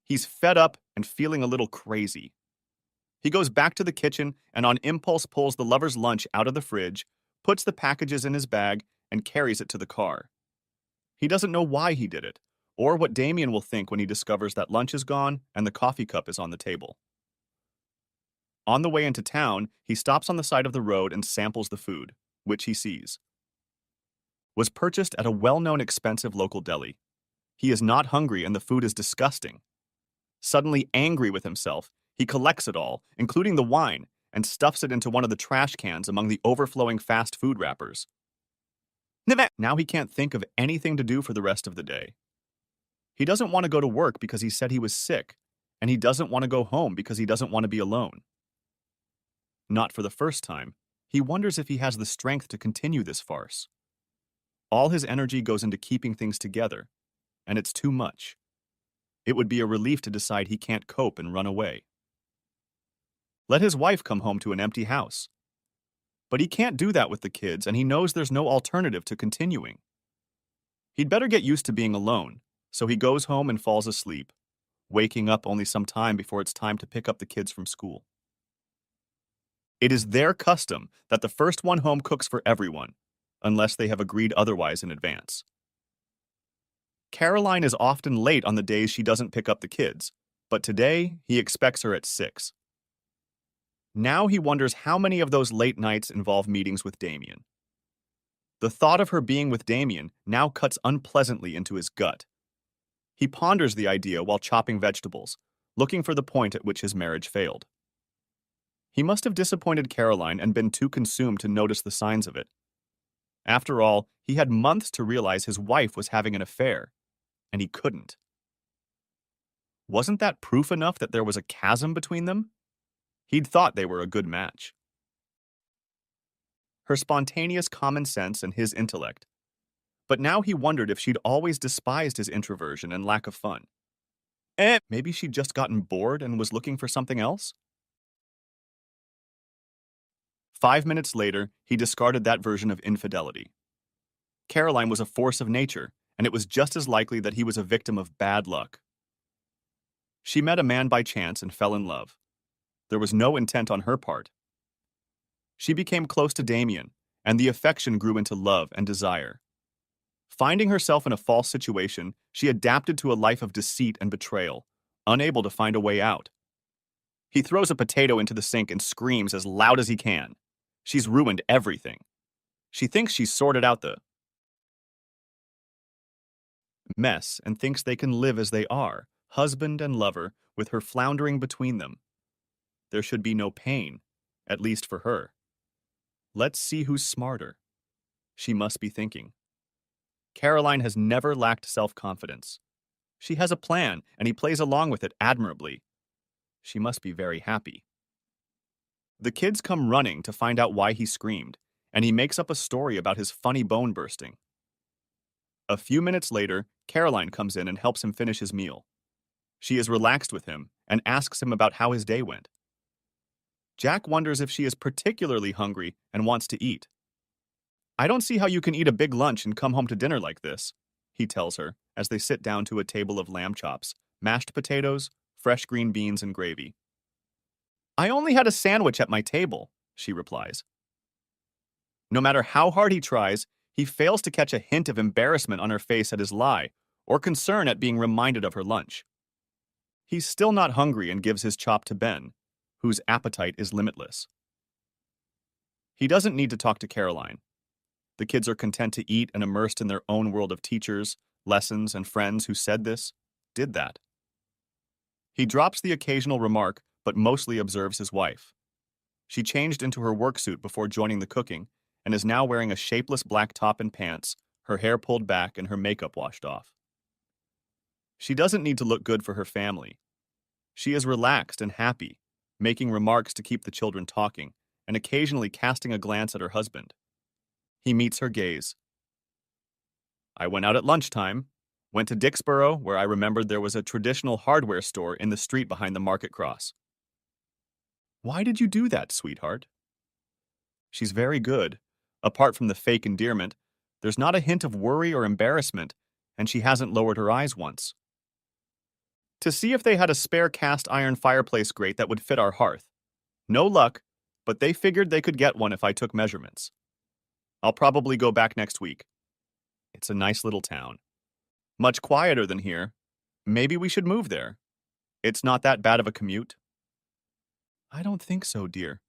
He's fed up and feeling a little crazy. He goes back to the kitchen and on impulse pulls the lover's lunch out of the fridge, puts the packages in his bag, and carries it to the car. He doesn't know why he did it, or what Damien will think when he discovers that lunch is gone and the coffee cup is on the table. On the way into town, he stops on the side of the road and samples the food, which he sees was purchased at a well-known expensive local deli. He is not hungry and the food is disgusting. Suddenly angry with himself, he collects it all, including the wine, and stuffs it into one of the trash cans among the overflowing fast food wrappers. Now he can't think of anything to do for the rest of the day. He doesn't want to go to work because he said he was sick, and he doesn't want to go home because he doesn't want to be alone. Not for the first time, he wonders if he has the strength to continue this farce. All his energy goes into keeping things together, and it's too much. It would be a relief to decide he can't cope and run away. Let his wife come home to an empty house. But he can't do that with the kids, and he knows there's no alternative to continuing. He'd better get used to being alone, so he goes home and falls asleep, waking up only some time before it's time to pick up the kids from school. It is their custom that the first one home cooks for everyone, unless they have agreed otherwise in advance. Caroline is often late on the days she doesn't pick up the kids, but today he expects her at 6. Now he wonders how many of those late nights involve meetings with Damien. The thought of her being with Damien now cuts unpleasantly into his gut. He ponders the idea while chopping vegetables, looking for the point at which his marriage failed. He must have disappointed Caroline and been too consumed to notice the signs of it. After all, he had months to realize his wife was having an affair, and he couldn't. Wasn't that proof enough that there was a chasm between them? He'd thought they were a good match. Her spontaneous common sense and his intellect. But now he wondered if she'd always despised his introversion and lack of fun. Maybe she'd just gotten bored and was looking for something else? 5 minutes later, he discarded that version of infidelity. Caroline was a force of nature, and it was just as likely that he was a victim of bad luck. She met a man by chance and fell in love. There was no intent on her part. She became close to Damien, and the affection grew into love and desire. Finding herself in a false situation, she adapted to a life of deceit and betrayal, unable to find a way out. He throws a potato into the sink and screams as loud as he can. She's ruined everything. She thinks she's sorted out the mess and thinks they can live as they are, husband and lover, with her floundering between them. There should be no pain, at least for her. Let's see who's smarter. She must be thinking. Caroline has never lacked self-confidence. She has a plan, and he plays along with it admirably. She must be very happy. The kids come running to find out why he screamed, and he makes up a story about his funny bone bursting. A few minutes later, Caroline comes in and helps him finish his meal. She is relaxed with him and asks him about how his day went. Jack wonders if she is particularly hungry and wants to eat. "I don't see how you can eat a big lunch and come home to dinner like this," he tells her as they sit down to a table of lamb chops, mashed potatoes, fresh green beans, and gravy. "I only had a sandwich at my table," she replies. No matter how hard he tries, he fails to catch a hint of embarrassment on her face at his lie or concern at being reminded of her lunch. He's still not hungry and gives his chop to Ben, whose appetite is limitless. He doesn't need to talk to Caroline. The kids are content to eat and immersed in their own world of teachers, lessons, and friends who said this, did that. He drops the occasional remark, but mostly observes his wife. She changed into her work suit before joining the cooking and is now wearing a shapeless black top and pants, her hair pulled back and her makeup washed off. She doesn't need to look good for her family. She is relaxed and happy, making remarks to keep the children talking and occasionally casting a glance at her husband. He meets her gaze. "I went out at lunchtime, went to Dixboro, where I remembered there was a traditional hardware store in the street behind the market cross." "Why did you do that, sweetheart?" She's very good. Apart from the fake endearment, there's not a hint of worry or embarrassment, and she hasn't lowered her eyes once. "To see if they had a spare cast iron fireplace grate that would fit our hearth. No luck, but they figured they could get one if I took measurements. I'll probably go back next week. It's a nice little town. Much quieter than here. Maybe we should move there. It's not that bad of a commute." "I don't think so, dear.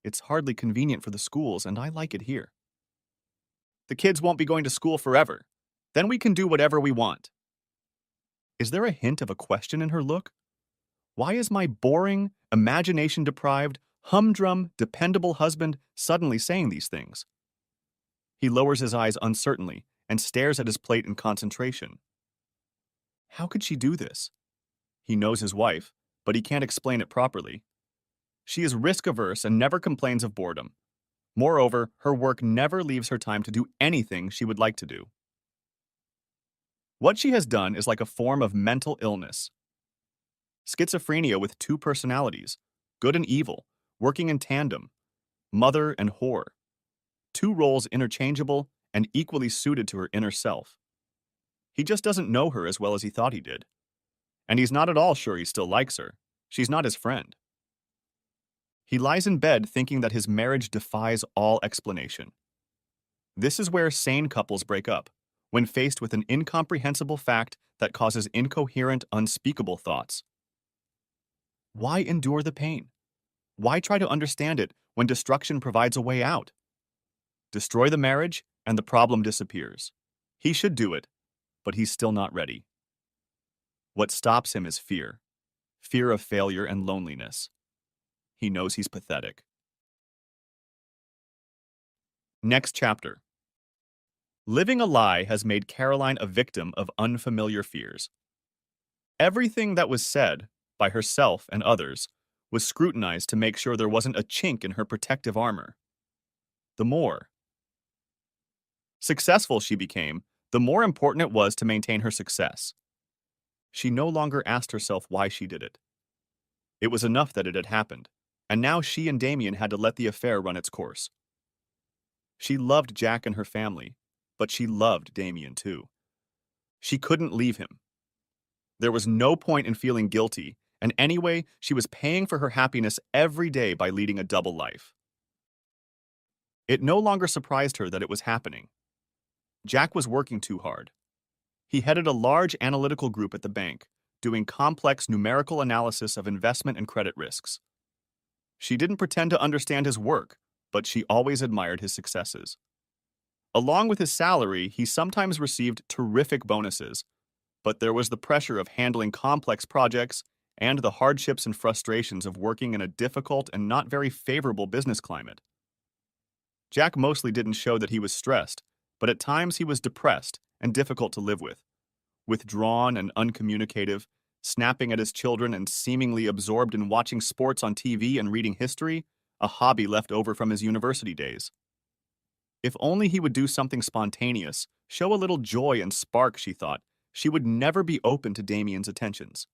It's hardly convenient for the schools, and I like it here." "The kids won't be going to school forever. Then we can do whatever we want." Is there a hint of a question in her look? Why is my boring, imagination-deprived, humdrum, dependable husband suddenly saying these things? He lowers his eyes uncertainly and stares at his plate in concentration. How could she do this? He knows his wife, but he can't explain it properly. She is risk-averse and never complains of boredom. Moreover, her work never leaves her time to do anything she would like to do. What she has done is like a form of mental illness. Schizophrenia with 2 personalities, good and evil, working in tandem, mother and whore. two roles interchangeable and equally suited to her inner self. He just doesn't know her as well as he thought he did. And he's not at all sure he still likes her. She's not his friend. He lies in bed thinking that his marriage defies all explanation. This is where sane couples break up, when faced with an incomprehensible fact that causes incoherent, unspeakable thoughts. Why endure the pain? Why try to understand it when destruction provides a way out? Destroy the marriage, and the problem disappears. He should do it, but he's still not ready. What stops him is fear. Fear of failure and loneliness. He knows he's pathetic. Next chapter. Living a lie has made Caroline a victim of unfamiliar fears. Everything that was said, by herself and others, was scrutinized to make sure there wasn't a chink in her protective armor. The more successful she became, the more important it was to maintain her success. She no longer asked herself why she did it. It was enough that it had happened, and now she and Damien had to let the affair run its course. She loved Jack and her family, but she loved Damien too. She couldn't leave him. There was no point in feeling guilty, and anyway, she was paying for her happiness every day by leading a double life. It no longer surprised her that it was happening. Jack was working too hard. He headed a large analytical group at the bank, doing complex numerical analysis of investment and credit risks. She didn't pretend to understand his work, but she always admired his successes. Along with his salary, he sometimes received terrific bonuses, but there was the pressure of handling complex projects and the hardships and frustrations of working in a difficult and not very favorable business climate. Jack mostly didn't show that he was stressed, but at times he was depressed and difficult to live with. Withdrawn and uncommunicative, snapping at his children and seemingly absorbed in watching sports on TV and reading history, a hobby left over from his university days. If only he would do something spontaneous, show a little joy and spark, she thought, she would never be open to Damien's attentions.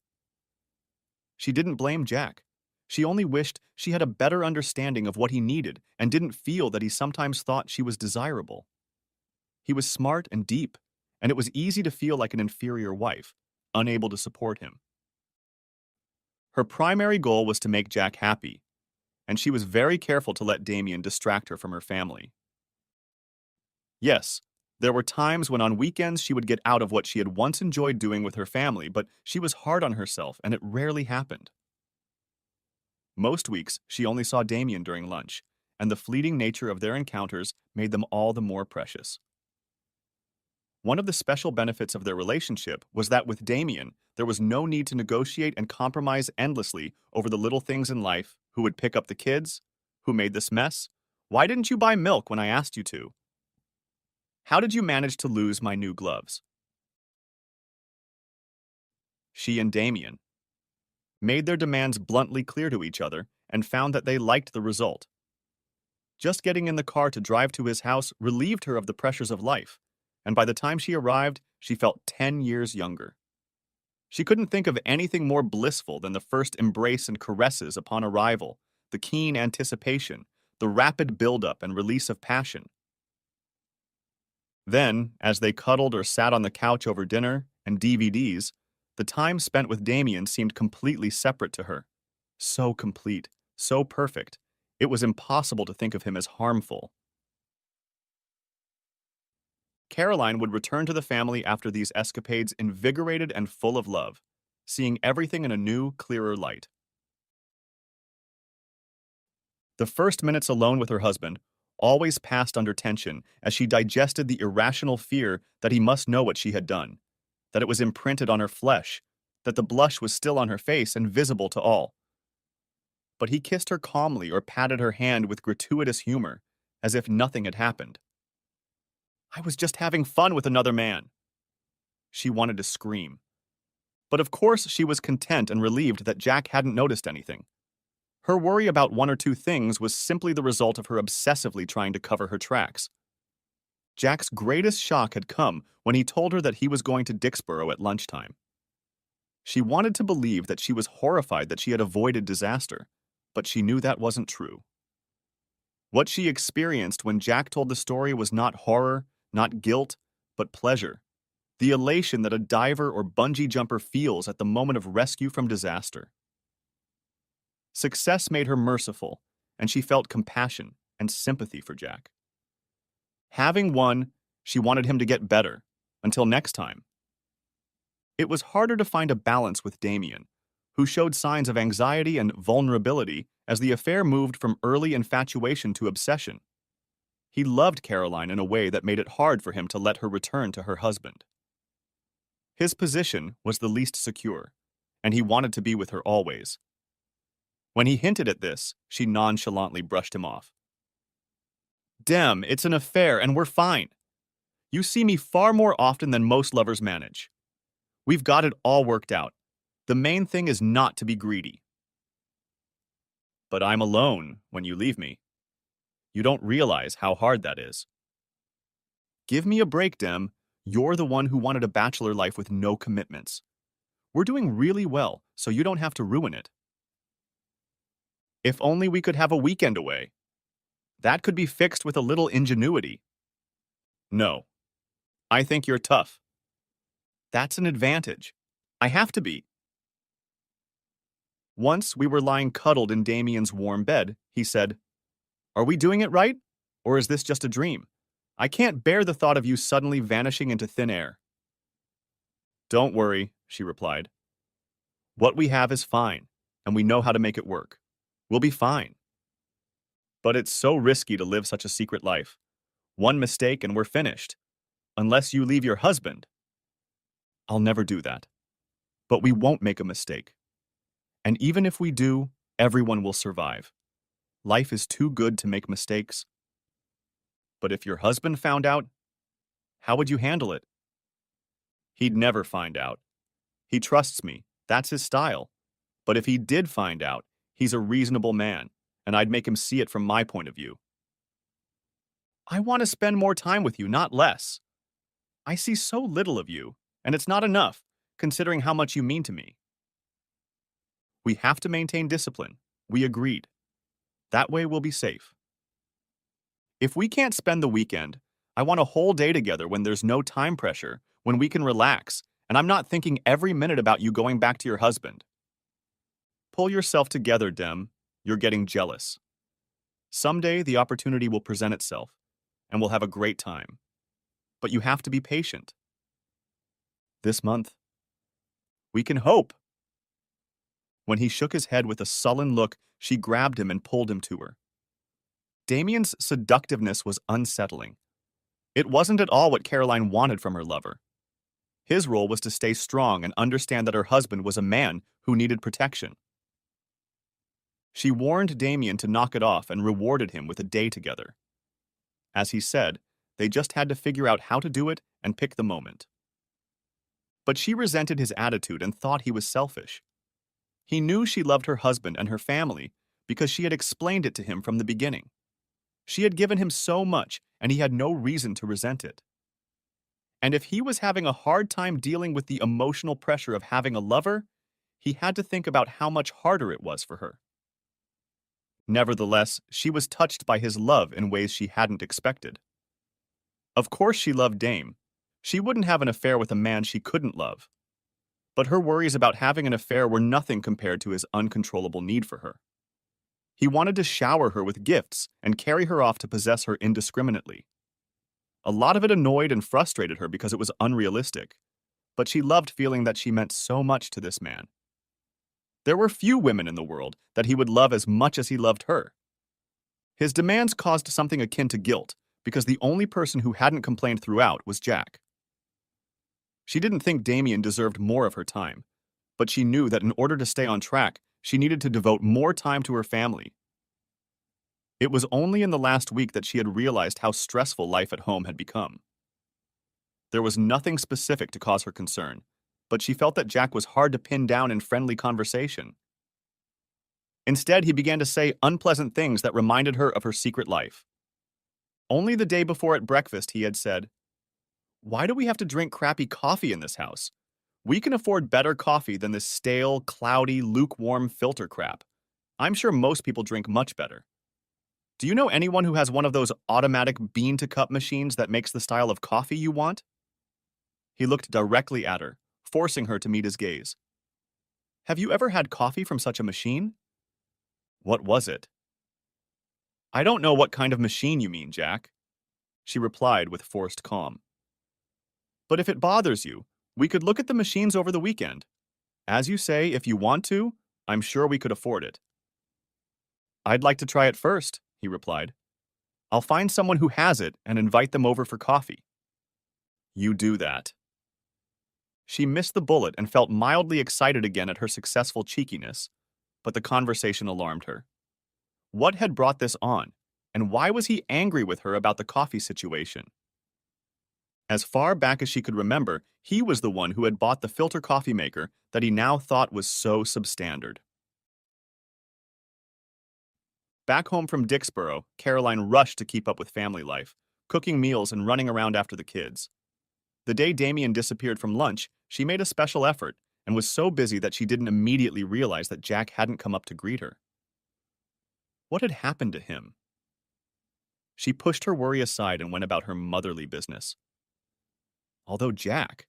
She didn't blame Jack. She only wished she had a better understanding of what he needed and didn't feel that he sometimes thought she was desirable. He was smart and deep, and it was easy to feel like an inferior wife, unable to support him. Her primary goal was to make Jack happy, and she was very careful to let Damien distract her from her family. Yes, there were times when on weekends she would get out of what she had once enjoyed doing with her family, but she was hard on herself, and it rarely happened. Most weeks, she only saw Damien during lunch, and the fleeting nature of their encounters made them all the more precious. One of the special benefits of their relationship was that with Damien, there was no need to negotiate and compromise endlessly over the little things in life: who would pick up the kids, who made this mess, why didn't you buy milk when I asked you to, how did you manage to lose my new gloves? She and Damien made their demands bluntly clear to each other and found that they liked the result. Just getting in the car to drive to his house relieved her of the pressures of life, and by the time she arrived, she felt 10 years younger. She couldn't think of anything more blissful than the first embrace and caresses upon arrival, the keen anticipation, the rapid buildup and release of passion. Then, as they cuddled or sat on the couch over dinner and DVDs, the time spent with Damien seemed completely separate to her. So complete, so perfect, it was impossible to think of him as harmful. Caroline would return to the family after these escapades invigorated and full of love, seeing everything in a new, clearer light. The first minutes alone with her husband always passed under tension as she digested the irrational fear that he must know what she had done, that it was imprinted on her flesh, that the blush was still on her face and visible to all. But he kissed her calmly or patted her hand with gratuitous humor, as if nothing had happened. I was just having fun with another man. She wanted to scream. But of course she was content and relieved that Jack hadn't noticed anything. Her worry about one or two things was simply the result of her obsessively trying to cover her tracks. Jack's greatest shock had come when he told her that he was going to Dixboro at lunchtime. She wanted to believe that she was horrified that she had avoided disaster, but she knew that wasn't true. What she experienced when Jack told the story was not horror, not guilt, but pleasure. The elation that a diver or bungee jumper feels at the moment of rescue from disaster. Success made her merciful, and she felt compassion and sympathy for Jack. Having won, she wanted him to get better. Until next time. It was harder to find a balance with Damien, who showed signs of anxiety and vulnerability as the affair moved from early infatuation to obsession. He loved Caroline in a way that made it hard for him to let her return to her husband. His position was the least secure, and he wanted to be with her always. When he hinted at this, she nonchalantly brushed him off. Dem, it's an affair and we're fine. You see me far more often than most lovers manage. We've got it all worked out. The main thing is not to be greedy. But I'm alone when you leave me. You don't realize how hard that is. Give me a break, Dem. You're the one who wanted a bachelor life with no commitments. We're doing really well, so you don't have to ruin it. If only we could have a weekend away. That could be fixed with a little ingenuity. No. I think you're tough. That's an advantage. I have to be. Once we were lying cuddled in Damien's warm bed, he said, Are we doing it right? Or is this just a dream? I can't bear the thought of you suddenly vanishing into thin air. Don't worry, she replied. What we have is fine, and we know how to make it work. We'll be fine. But it's so risky to live such a secret life. One mistake and we're finished. Unless you leave your husband. I'll never do that. But we won't make a mistake. And even if we do, everyone will survive. Life is too good to make mistakes. But if your husband found out, how would you handle it? He'd never find out. He trusts me. That's his style. But if he did find out, he's a reasonable man, and I'd make him see it from my point of view. I want to spend more time with you, not less. I see so little of you, and it's not enough, considering how much you mean to me. We have to maintain discipline. We agreed. That way we'll be safe. If we can't spend the weekend, I want a whole day together when there's no time pressure, when we can relax, and I'm not thinking every minute about you going back to your husband. Pull yourself together, Dem. You're getting jealous. Someday the opportunity will present itself, and we'll have a great time. But you have to be patient. This month. We can hope. When he shook his head with a sullen look, she grabbed him and pulled him to her. Damien's seductiveness was unsettling. It wasn't at all what Caroline wanted from her lover. His role was to stay strong and understand that her husband was a man who needed protection. She warned Damien to knock it off and rewarded him with a day together. As he said, they just had to figure out how to do it and pick the moment. But she resented his attitude and thought he was selfish. He knew she loved her husband and her family because she had explained it to him from the beginning. She had given him so much, and he had no reason to resent it. And if he was having a hard time dealing with the emotional pressure of having a lover, he had to think about how much harder it was for her. Nevertheless, she was touched by his love in ways she hadn't expected. Of course she loved Dame. She wouldn't have an affair with a man she couldn't love. But her worries about having an affair were nothing compared to his uncontrollable need for her. He wanted to shower her with gifts and carry her off to possess her indiscriminately. A lot of it annoyed and frustrated her because it was unrealistic, but she loved feeling that she meant so much to this man. There were few women in the world that he would love as much as he loved her. His demands caused something akin to guilt, because the only person who hadn't complained throughout was Jack. She didn't think Damien deserved more of her time, but she knew that in order to stay on track, she needed to devote more time to her family. It was only in the last week that she had realized how stressful life at home had become. There was nothing specific to cause her concern, but she felt that Jack was hard to pin down in friendly conversation. Instead, he began to say unpleasant things that reminded her of her secret life. Only the day before at breakfast, he had said, "Why do we have to drink crappy coffee in this house? We can afford better coffee than this stale, cloudy, lukewarm filter crap. I'm sure most people drink much better." Do you know anyone who has one of those automatic bean-to-cup machines that makes the style of coffee you want? He looked directly at her, forcing her to meet his gaze. Have you ever had coffee from such a machine? What was it? I don't know what kind of machine you mean, Jack, she replied with forced calm. But if it bothers you, we could look at the machines over the weekend. As you say, if you want to, I'm sure we could afford it. I'd like to try it first, he replied. I'll find someone who has it and invite them over for coffee. You do that. She missed the bullet and felt mildly excited again at her successful cheekiness, but the conversation alarmed her. What had brought this on, and why was he angry with her about the coffee situation? As far back as she could remember, he was the one who had bought the filter coffee maker that he now thought was so substandard. Back home from Dixboro, Caroline rushed to keep up with family life, cooking meals and running around after the kids. The day Damien disappeared from lunch, she made a special effort and was so busy that she didn't immediately realize that Jack hadn't come up to greet her. What had happened to him? She pushed her worry aside and went about her motherly business. Although Jack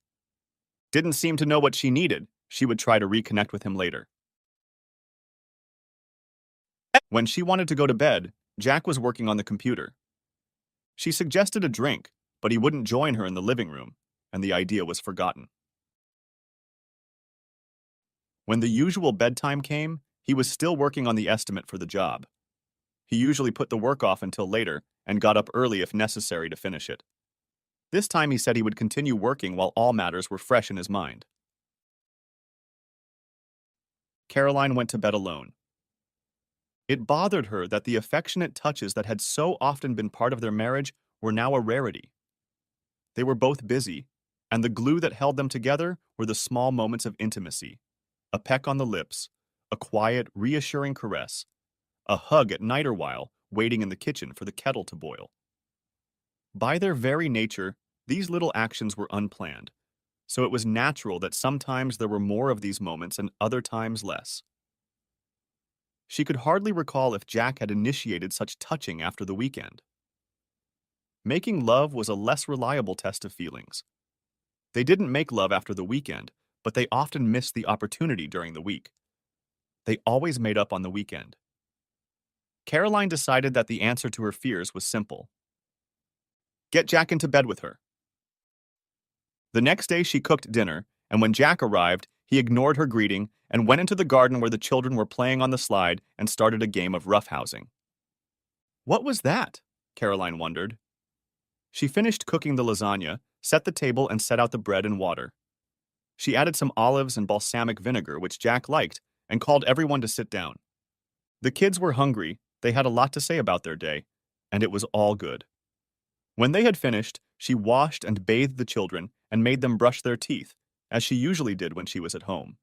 didn't seem to know what she needed, she would try to reconnect with him later. When she wanted to go to bed, Jack was working on the computer. She suggested a drink, but he wouldn't join her in the living room, and the idea was forgotten. When the usual bedtime came, he was still working on the estimate for the job. He usually put the work off until later and got up early if necessary to finish it. This time he said he would continue working while all matters were fresh in his mind. Caroline went to bed alone. It bothered her that the affectionate touches that had so often been part of their marriage were now a rarity. They were both busy, and the glue that held them together were the small moments of intimacy. A peck on the lips, a quiet, reassuring caress, a hug at night or while waiting in the kitchen for the kettle to boil. By their very nature, these little actions were unplanned, so it was natural that sometimes there were more of these moments and other times less. She could hardly recall if Jack had initiated such touching after the weekend. Making love was a less reliable test of feelings. They didn't make love after the weekend, but they often missed the opportunity during the week. They always made up on the weekend. Caroline decided that the answer to her fears was simple. Get Jack into bed with her. The next day she cooked dinner, and when Jack arrived, he ignored her greeting and went into the garden where the children were playing on the slide and started a game of roughhousing. What was that? Caroline wondered. She finished cooking the lasagna, set the table, and set out the bread and water. She added some olives and balsamic vinegar, which Jack liked, and called everyone to sit down. The kids were hungry, they had a lot to say about their day, and it was all good. When they had finished, she washed and bathed the children and made them brush their teeth, as she usually did when she was at home.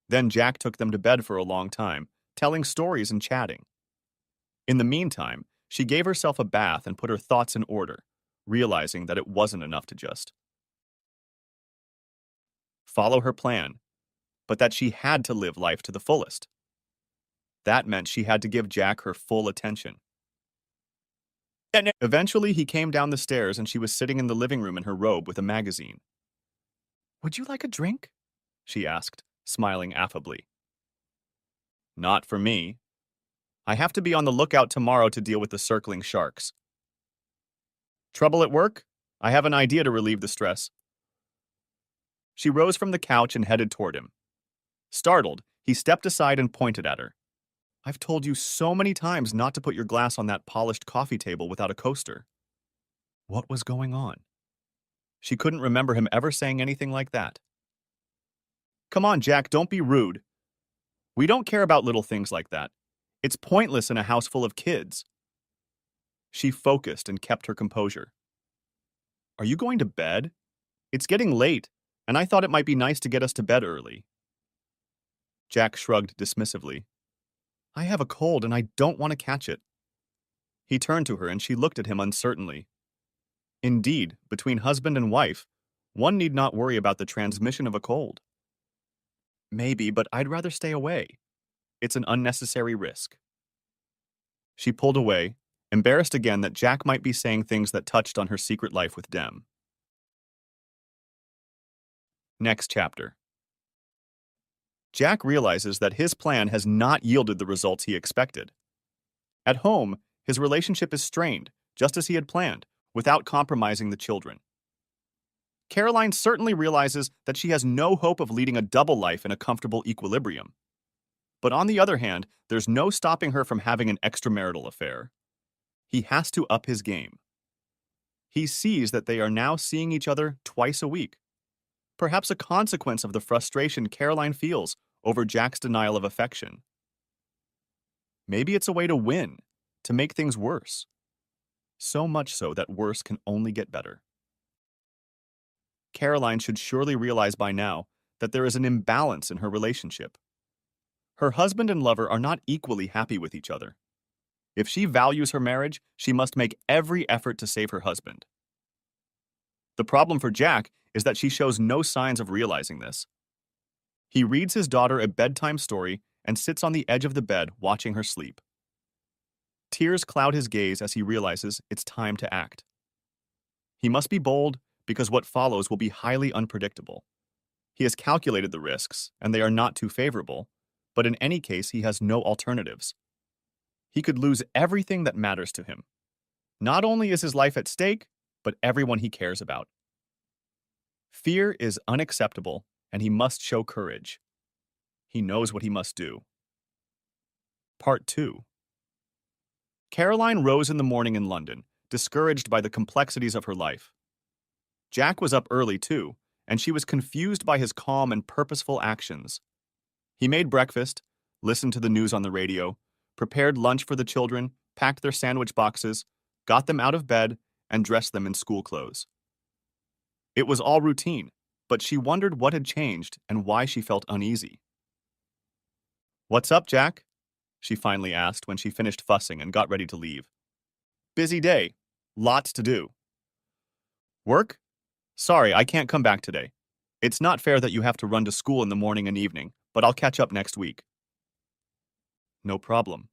Then Jack took them to bed for a long time, telling stories and chatting. In the meantime, she gave herself a bath and put her thoughts in order, realizing that it wasn't enough to just follow her plan, but that she had to live life to the fullest. That meant she had to give Jack her full attention. Eventually, he came down the stairs and she was sitting in the living room in her robe with a magazine. Would you like a drink? She asked, smiling affably. Not for me. I have to be on the lookout tomorrow to deal with the circling sharks. Trouble at work? I have an idea to relieve the stress. She rose from the couch and headed toward him. Startled, he stepped aside and pointed at her. I've told you so many times not to put your glass on that polished coffee table without a coaster. What was going on? She couldn't remember him ever saying anything like that. Come on, Jack, don't be rude. We don't care about little things like that. It's pointless in a house full of kids. She focused and kept her composure. Are you going to bed? It's getting late, and I thought it might be nice to get us to bed early. Jack shrugged dismissively. I have a cold and I don't want to catch it. He turned to her and she looked at him uncertainly. Indeed, between husband and wife, one need not worry about the transmission of a cold. Maybe, but I'd rather stay away. It's an unnecessary risk. She pulled away, embarrassed again that Jack might be saying things that touched on her secret life with Dem. Next chapter. Jack realizes that his plan has not yielded the results he expected. At home, his relationship is strained, just as he had planned, without compromising the children. Caroline certainly realizes that she has no hope of leading a double life in a comfortable equilibrium. But on the other hand, there's no stopping her from having an extramarital affair. He has to up his game. He sees that they are now seeing each other twice a week, perhaps a consequence of the frustration Caroline feels over Jack's denial of affection. Maybe it's a way to win, to make things worse. So much so that worse can only get better. Caroline should surely realize by now that there is an imbalance in her relationship. Her husband and lover are not equally happy with each other. If she values her marriage, she must make every effort to save her husband. The problem for Jack is that she shows no signs of realizing this. He reads his daughter a bedtime story and sits on the edge of the bed watching her sleep. Tears cloud his gaze as he realizes it's time to act. He must be bold because what follows will be highly unpredictable. He has calculated the risks, and they are not too favorable, but in any case, he has no alternatives. He could lose everything that matters to him. Not only is his life at stake, but everyone he cares about. Fear is unacceptable, and he must show courage. He knows what he must do. Part 2. Caroline rose in the morning in London, discouraged by the complexities of her life. Jack was up early too, and she was confused by his calm and purposeful actions. He made breakfast, listened to the news on the radio, prepared lunch for the children, packed their sandwich boxes, got them out of bed, and dressed them in school clothes. It was all routine, but she wondered what had changed and why she felt uneasy. "What's up, Jack?" she finally asked when she finished fussing and got ready to leave. "Busy day. Lots to do." "Work? Sorry, I can't come back today. It's not fair that you have to run to school in the morning and evening, but I'll catch up next week." "No problem."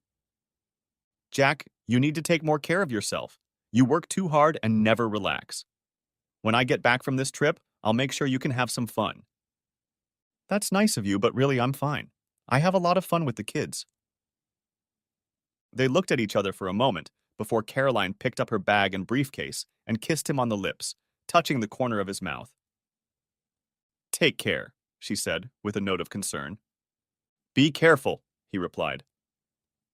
"Jack, you need to take more care of yourself. You work too hard and never relax. When I get back from this trip, I'll make sure you can have some fun." "That's nice of you, but really I'm fine. I have a lot of fun with the kids." They looked at each other for a moment before Caroline picked up her bag and briefcase and kissed him on the lips, touching the corner of his mouth. "Take care," she said, with a note of concern. "Be careful," he replied.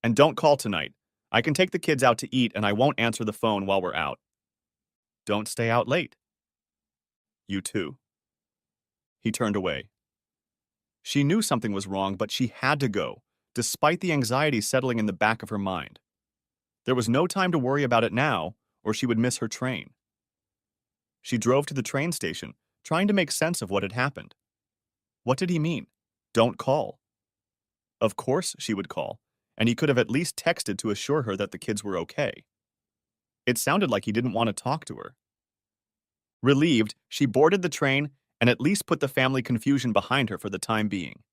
"And don't call tonight. I can take the kids out to eat and I won't answer the phone while we're out." "Don't stay out late." "You too." He turned away. She knew something was wrong, but she had to go, despite the anxiety settling in the back of her mind. There was no time to worry about it now, or she would miss her train. She drove to the train station, trying to make sense of what had happened. What did he mean? Don't call. Of course she would call, and he could have at least texted to assure her that the kids were okay. It sounded like he didn't want to talk to her. Relieved, she boarded the train and at least put the family confusion behind her for the time being.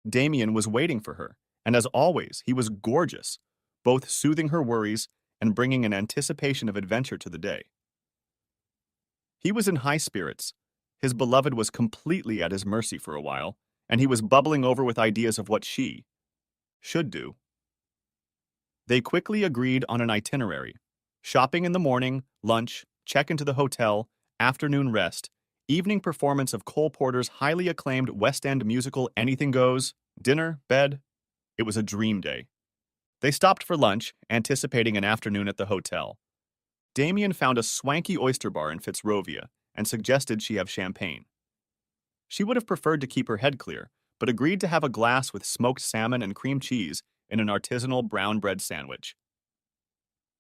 Damien was waiting for her, and as always, he was gorgeous, both soothing her worries and bringing an anticipation of adventure to the day. He was in high spirits. His beloved was completely at his mercy for a while, and he was bubbling over with ideas of what she should do. They quickly agreed on an itinerary: shopping in the morning, lunch, check into the hotel, afternoon rest, evening performance of Cole Porter's highly acclaimed West End musical Anything Goes, dinner, bed. It was a dream day. They stopped for lunch, anticipating an afternoon at the hotel. Damien found a swanky oyster bar in Fitzrovia and suggested she have champagne. She would have preferred to keep her head clear, but agreed to have a glass with smoked salmon and cream cheese in an artisanal brown bread sandwich.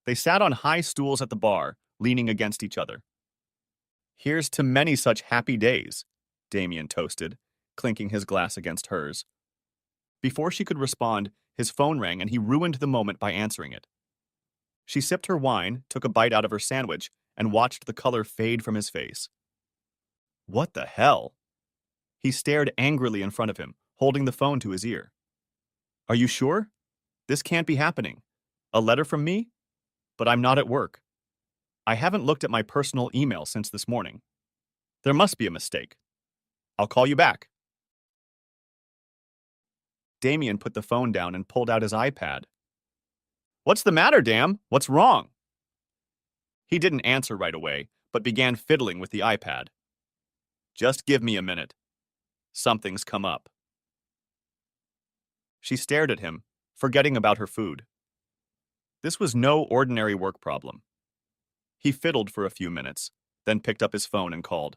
They sat on high stools at the bar, leaning against each other. "Here's to many such happy days," Damien toasted, clinking his glass against hers. Before she could respond, his phone rang and he ruined the moment by answering it. She sipped her wine, took a bite out of her sandwich, and watched the color fade from his face. What the hell? He stared angrily in front of him, holding the phone to his ear. "Are you sure? This can't be happening. A letter from me? But I'm not at work. I haven't looked at my personal email since this morning. There must be a mistake. I'll call you back. Damien put the phone down and pulled out his iPad. What's the matter, Dam? What's wrong? He didn't answer right away, but began fiddling with the iPad. Just give me a minute. Something's come up. She stared at him, forgetting about her food. This was no ordinary work problem. He fiddled for a few minutes, then picked up his phone and called.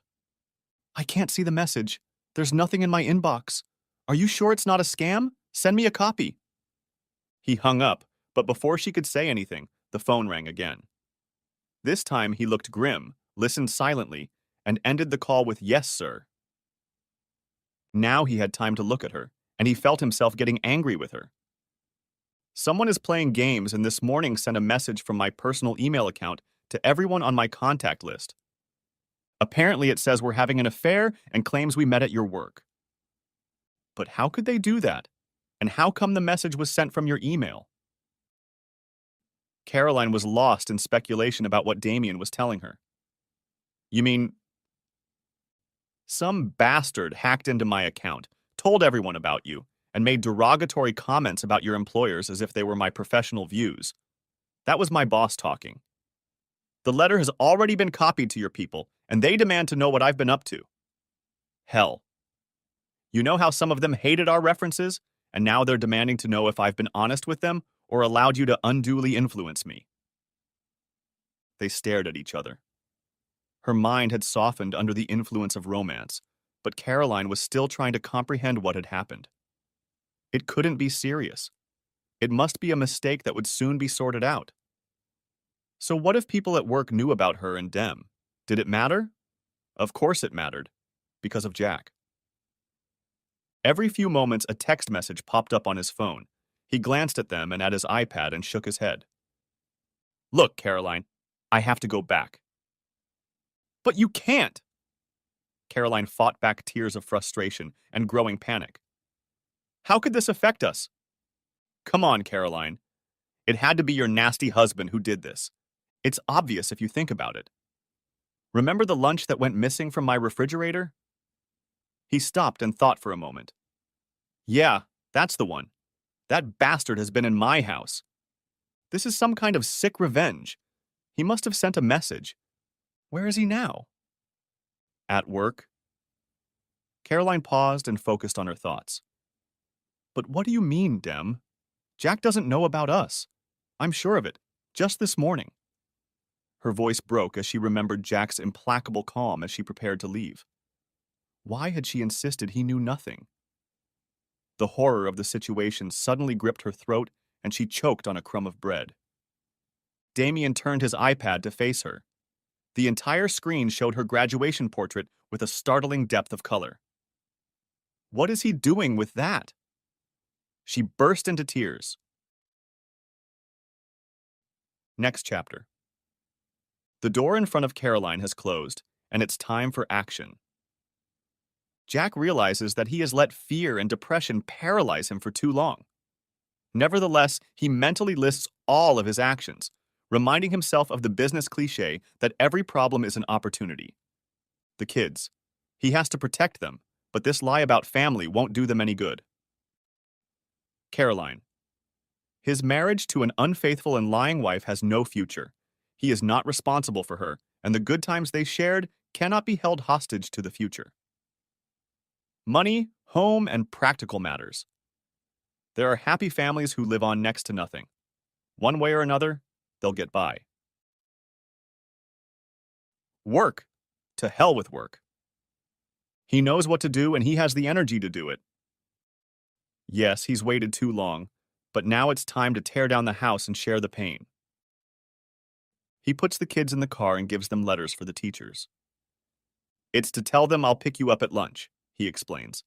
I can't see the message. There's nothing in my inbox. Are you sure it's not a scam? Send me a copy. He hung up, but before she could say anything, the phone rang again. This time he looked grim, listened silently, and ended the call with yes, sir. Now he had time to look at her, and he felt himself getting angry with her. Someone is playing games and this morning sent a message from my personal email account to everyone on my contact list. Apparently it says we're having an affair and claims we met at your work. But how could they do that? And how come the message was sent from your email? Caroline was lost in speculation about what Damien was telling her. You mean, some bastard hacked into my account, told everyone about you, and made derogatory comments about your employers as if they were my professional views. That was my boss talking. The letter has already been copied to your people, and they demand to know what I've been up to. Hell. You know how some of them hated our references, and now they're demanding to know if I've been honest with them or allowed you to unduly influence me. They stared at each other. Her mind had softened under the influence of romance, but Caroline was still trying to comprehend what had happened. It couldn't be serious. It must be a mistake that would soon be sorted out. So what if people at work knew about her and Dem? Did it matter? Of course it mattered, because of Jack. Every few moments a text message popped up on his phone. He glanced at them and at his iPad and shook his head. Look, Caroline, I have to go back. But you can't! Caroline fought back tears of frustration and growing panic. How could this affect us? Come on, Caroline. It had to be your nasty husband who did this. It's obvious if you think about it. Remember the lunch that went missing from my refrigerator? He stopped and thought for a moment. Yeah, that's the one. That bastard has been in my house. This is some kind of sick revenge. He must have sent a message. Where is he now? At work. Caroline paused and focused on her thoughts. But what do you mean, Dem? Jack doesn't know about us. I'm sure of it. Just this morning. Her voice broke as she remembered Jack's implacable calm as she prepared to leave. Why had she insisted he knew nothing? The horror of the situation suddenly gripped her throat and she choked on a crumb of bread. Damien turned his iPad to face her. The entire screen showed her graduation portrait with a startling depth of color. What is he doing with that? She burst into tears. Next chapter. The door in front of Caroline has closed, and it's time for action. Jack realizes that he has let fear and depression paralyze him for too long. Nevertheless, he mentally lists all of his actions, reminding himself of the business cliché that every problem is an opportunity. The kids. He has to protect them, but this lie about family won't do them any good. Caroline. His marriage to an unfaithful and lying wife has no future. He is not responsible for her, and the good times they shared cannot be held hostage to the future. Money, home, and practical matters. There are happy families who live on next to nothing. One way or another, they'll get by. Work. To hell with work. He knows what to do and he has the energy to do it. Yes, he's waited too long, but now it's time to tear down the house and share the pain. He puts the kids in the car and gives them letters for the teachers. It's to tell them I'll pick you up at lunch, he explains.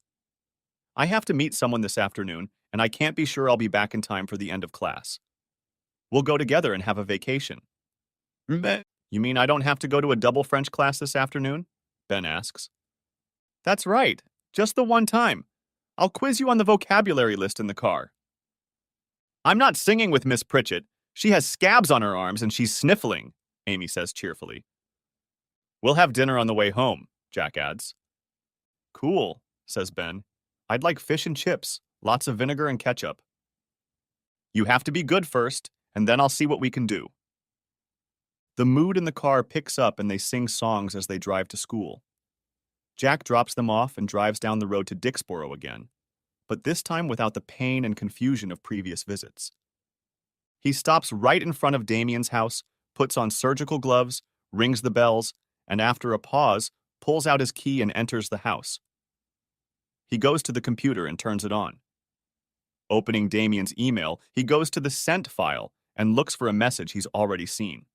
I have to meet someone this afternoon, and I can't be sure I'll be back in time for the end of class. We'll go together and have a vacation. You mean I don't have to go to a double French class this afternoon? Ben asks. That's right, just the one time. I'll quiz you on the vocabulary list in the car. I'm not singing with Miss Pritchett. She has scabs on her arms and she's sniffling, Amy says cheerfully. We'll have dinner on the way home, Jack adds. Cool, says Ben. I'd like fish and chips, lots of vinegar and ketchup. You have to be good first, and then I'll see what we can do. The mood in the car picks up and they sing songs as they drive to school. Jack drops them off and drives down the road to Dixboro again, but this time without the pain and confusion of previous visits. He stops right in front of Damien's house, puts on surgical gloves, rings the bells, and after a pause, pulls out his key and enters the house. He goes to the computer and turns it on. Opening Damien's email, he goes to the sent file and looks for a message he's already seen.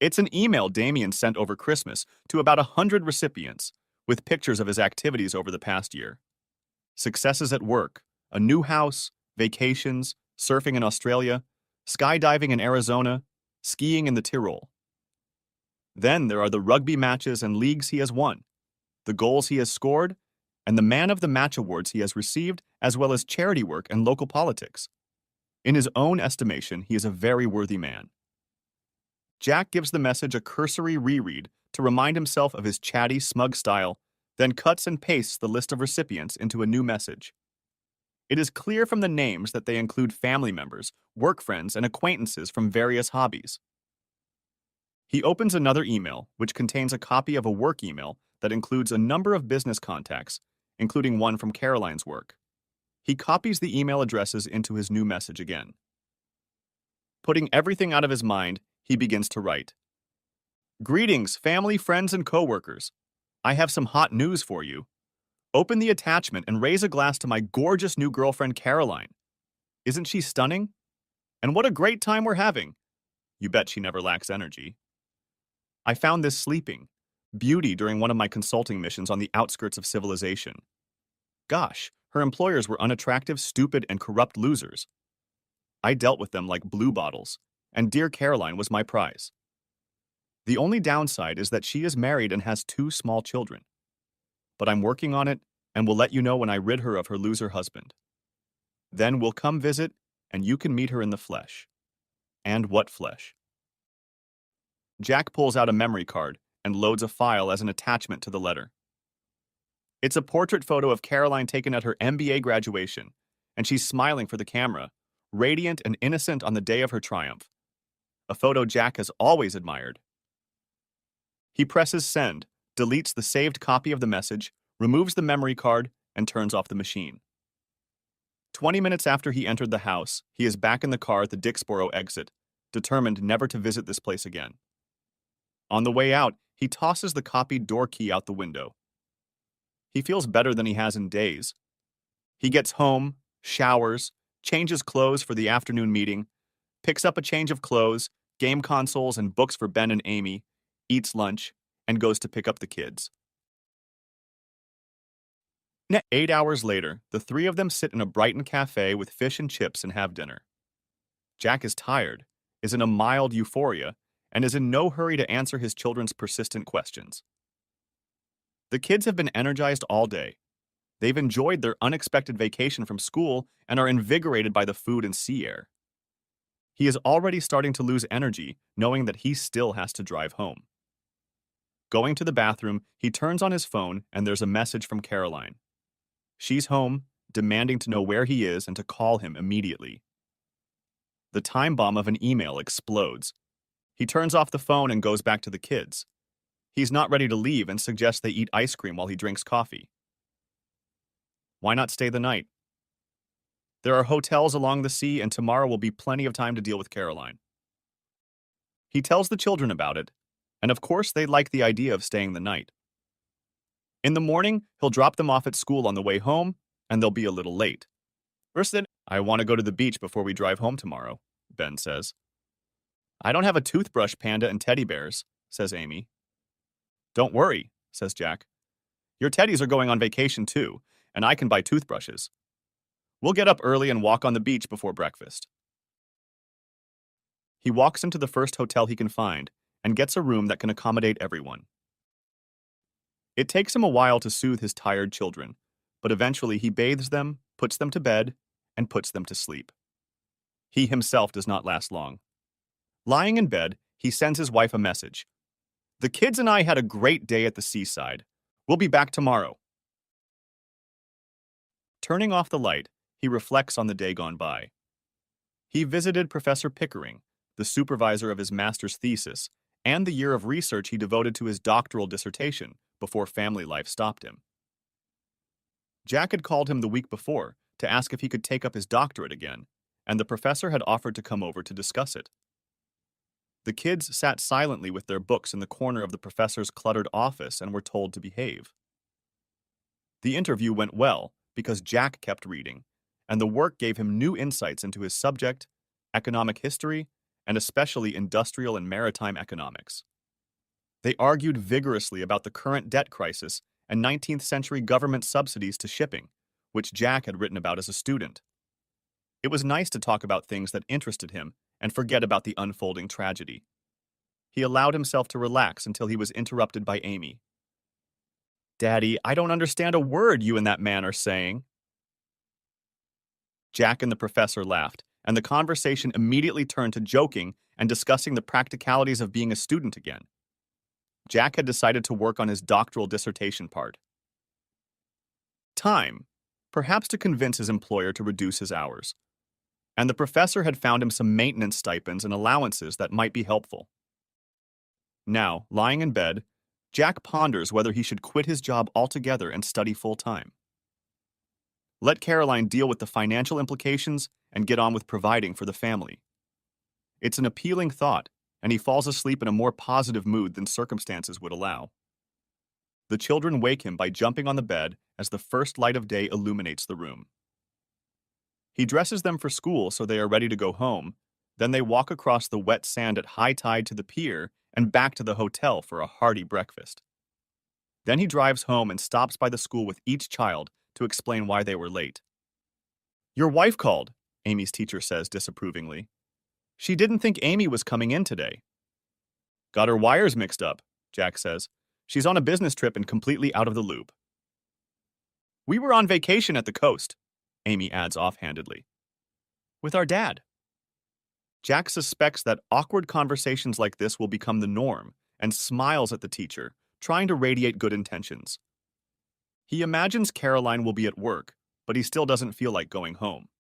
It's an email Damien sent over Christmas to about 100 recipients, with pictures of his activities over the past year. Successes at work, a new house, vacations, surfing in Australia, skydiving in Arizona, skiing in the Tyrol. Then there are the rugby matches and leagues he has won, the goals he has scored, and the Man of the Match awards he has received, as well as charity work and local politics. In his own estimation, he is a very worthy man. Jack gives the message a cursory reread to remind himself of his chatty, smug style, then cuts and pastes the list of recipients into a new message. It is clear from the names that they include family members, work friends, and acquaintances from various hobbies. He opens another email, which contains a copy of a work email that includes a number of business contacts, including one from Caroline's work. He copies the email addresses into his new message again. Putting everything out of his mind, he begins to write. Greetings, family, friends, and coworkers. I have some hot news for you. Open the attachment and raise a glass to my gorgeous new girlfriend, Caroline. Isn't she stunning? And what a great time we're having. You bet she never lacks energy. I found this sleeping beauty during one of my consulting missions on the outskirts of civilization. Gosh, her employers were unattractive, stupid, and corrupt losers. I dealt with them like blue bottles, and dear Caroline was my prize. The only downside is that she is married and has 2 small children. But I'm working on it, and will let you know when I rid her of her loser husband. Then we'll come visit, and you can meet her in the flesh. And what flesh? Jack pulls out a memory card and loads a file as an attachment to the letter. It's a portrait photo of Caroline taken at her MBA graduation, and she's smiling for the camera, radiant and innocent on the day of her triumph. A photo Jack has always admired. He presses send, deletes the saved copy of the message, removes the memory card, and turns off the machine. 20 minutes after he entered the house, he is back in the car at the Dixboro exit, determined never to visit this place again. On the way out, he tosses the copied door key out the window. He feels better than he has in days. He gets home, showers, changes clothes for the afternoon meeting, picks up a change of clothes, game consoles, and books for Ben and Amy, eats lunch, and goes to pick up the kids. 8 hours later, the 3 of them sit in a Brighton cafe with fish and chips and have dinner. Jack is tired, is in a mild euphoria, and is in no hurry to answer his children's persistent questions. The kids have been energized all day. They've enjoyed their unexpected vacation from school and are invigorated by the food and sea air. He is already starting to lose energy, knowing that he still has to drive home. Going to the bathroom, he turns on his phone and there's a message from Caroline. She's home, demanding to know where he is and to call him immediately. The time bomb of an email explodes. He turns off the phone and goes back to the kids. He's not ready to leave and suggests they eat ice cream while he drinks coffee. Why not stay the night? There are hotels along the sea, and tomorrow will be plenty of time to deal with Caroline. He tells the children about it, and of course they like the idea of staying the night. In the morning, he'll drop them off at school on the way home, and they'll be a little late. I want to go to the beach before we drive home tomorrow, Ben says. I don't have a toothbrush, Panda, and teddy bears, says Amy. Don't worry, says Jack. Your teddies are going on vacation too, and I can buy toothbrushes. We'll get up early and walk on the beach before breakfast. He walks into the first hotel he can find and gets a room that can accommodate everyone. It takes him a while to soothe his tired children, but eventually he bathes them, puts them to bed, and puts them to sleep. He himself does not last long. Lying in bed, he sends his wife a message. The kids and I had a great day at the seaside. We'll be back tomorrow. Turning off the light, he reflects on the day gone by. He visited Professor Pickering, the supervisor of his master's thesis, and the year of research he devoted to his doctoral dissertation before family life stopped him. Jack had called him the week before to ask if he could take up his doctorate again, and the professor had offered to come over to discuss it. The kids sat silently with their books in the corner of the professor's cluttered office and were told to behave. The interview went well because Jack kept reading, and the work gave him new insights into his subject, economic history, and especially industrial and maritime economics. They argued vigorously about the current debt crisis and 19th century government subsidies to shipping, which Jack had written about as a student. It was nice to talk about things that interested him and forget about the unfolding tragedy. He allowed himself to relax until he was interrupted by Amy. "Daddy, I don't understand a word you and that man are saying." Jack and the professor laughed, and the conversation immediately turned to joking and discussing the practicalities of being a student again. Jack had decided to work on his doctoral dissertation part. Time, perhaps to convince his employer to reduce his hours. And the professor had found him some maintenance stipends and allowances that might be helpful. Now, lying in bed, Jack ponders whether he should quit his job altogether and study full-time. Let Caroline deal with the financial implications and get on with providing for the family. It's an appealing thought, and he falls asleep in a more positive mood than circumstances would allow. The children wake him by jumping on the bed as the first light of day illuminates the room. He dresses them for school so they are ready to go home. Then they walk across the wet sand at high tide to the pier and back to the hotel for a hearty breakfast. Then he drives home and stops by the school with each child to explain why they were late. "Your wife called," Amy's teacher says disapprovingly. "She didn't think Amy was coming in today." "Got her wires mixed up," Jack says. "She's on a business trip and completely out of the loop." "We were on vacation at the coast," Amy adds offhandedly. "With our dad." Jack suspects that awkward conversations like this will become the norm and smiles at the teacher, trying to radiate good intentions. He imagines Caroline will be at work, but he still doesn't feel like going home.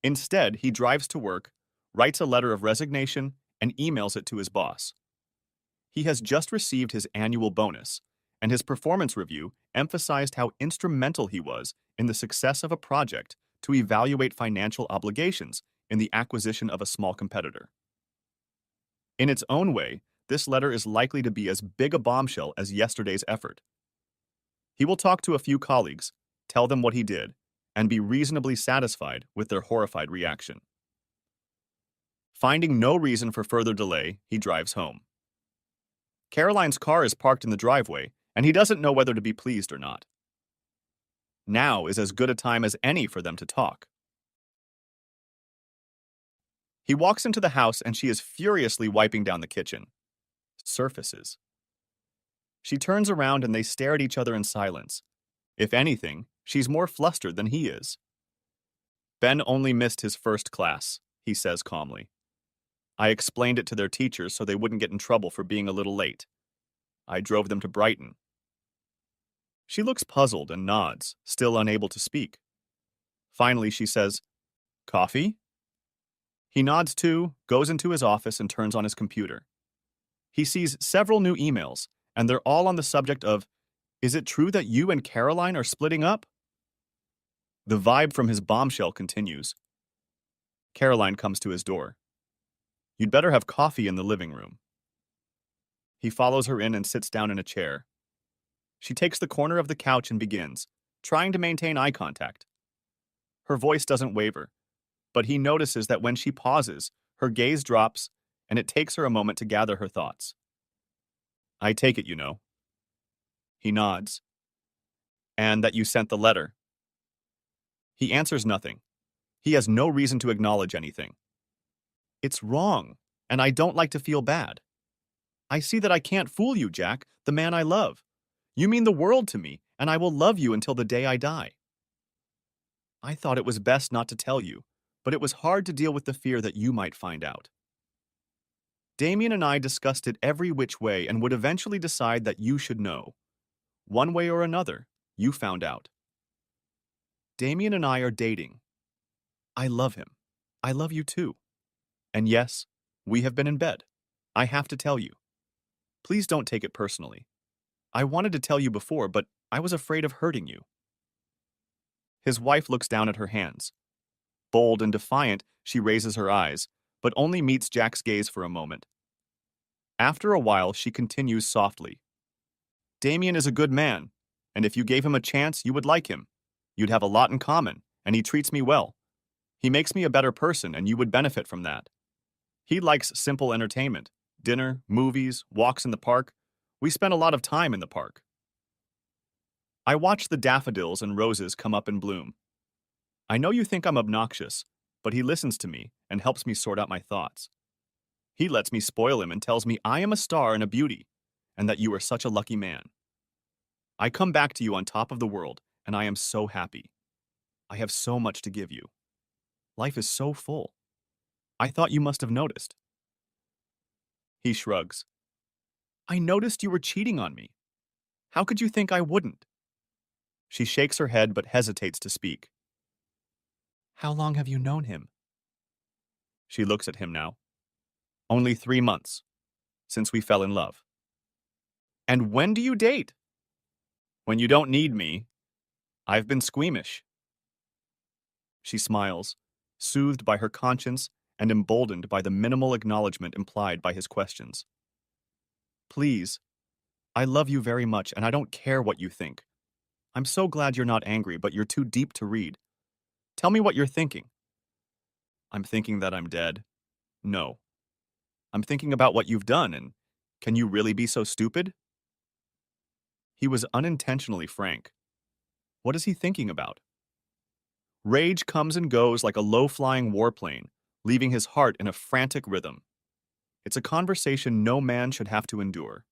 Instead, he drives to work, writes a letter of resignation, and emails it to his boss. He has just received his annual bonus, and his performance review emphasized how instrumental he was in the success of a project to evaluate financial obligations in the acquisition of a small competitor. In its own way, this letter is likely to be as big a bombshell as yesterday's effort. He will talk to a few colleagues, tell them what he did, and be reasonably satisfied with their horrified reaction. Finding no reason for further delay, he drives home. Caroline's car is parked in the driveway, and he doesn't know whether to be pleased or not. Now is as good a time as any for them to talk. He walks into the house and she is furiously wiping down the kitchen. Surfaces. She turns around and they stare at each other in silence. If anything, she's more flustered than he is. "Ben only missed his first class," he says calmly. "I explained it to their teachers so they wouldn't get in trouble for being a little late. I drove them to Brighton." She looks puzzled and nods, still unable to speak. Finally, she says, "Coffee?" He nods too, goes into his office and turns on his computer. He sees several new emails, and they're all on the subject of, "Is it true that you and Caroline are splitting up?" The vibe from his bombshell continues. Caroline comes to his door. "You'd better have coffee in the living room." He follows her in and sits down in a chair. She takes the corner of the couch and begins, trying to maintain eye contact. Her voice doesn't waver, but he notices that when she pauses, her gaze drops, and it takes her a moment to gather her thoughts. "I take it you know." He nods. "And that you sent the letter." He answers nothing. He has no reason to acknowledge anything. "It's wrong, and I don't like to feel bad. I see that I can't fool you, Jack, the man I love. You mean the world to me, and I will love you until the day I die. I thought it was best not to tell you, but it was hard to deal with the fear that you might find out. Damien and I discussed it every which way and would eventually decide that you should know. One way or another, you found out. Damien and I are dating. I love him. I love you too. And yes, we have been in bed. I have to tell you. Please don't take it personally. I wanted to tell you before, but I was afraid of hurting you. His wife looks down at her hands. Bold and defiant, she raises her eyes, but only meets Jack's gaze for a moment. After a while, she continues softly. Damien is a good man, and if you gave him a chance, you would like him. You'd have a lot in common, and he treats me well. He makes me a better person, and you would benefit from that. He likes simple entertainment, dinner, movies, walks in the park. We spend a lot of time in the park. I watch the daffodils and roses come up in bloom. I know you think I'm obnoxious, but he listens to me and helps me sort out my thoughts. He lets me spoil him and tells me I am a star and a beauty, and that you are such a lucky man. I come back to you on top of the world, and I am so happy. I have so much to give you. Life is so full. I thought you must have noticed. He shrugs. I noticed you were cheating on me. How could you think I wouldn't? She shakes her head but hesitates to speak. How long have you known him? She looks at him now. Only 3 months, since we fell in love. And when do you date? When you don't need me. I've been squeamish. She smiles, soothed by her conscience and emboldened by the minimal acknowledgement implied by his questions. Please, I love you very much and I don't care what you think. I'm so glad you're not angry, but you're too deep to read. Tell me what you're thinking. I'm thinking that I'm dead. No. I'm thinking about what you've done, and can you really be so stupid? He was unintentionally frank. What is he thinking about? Rage comes and goes like a low-flying warplane, leaving his heart in a frantic rhythm. It's a conversation no man should have to endure.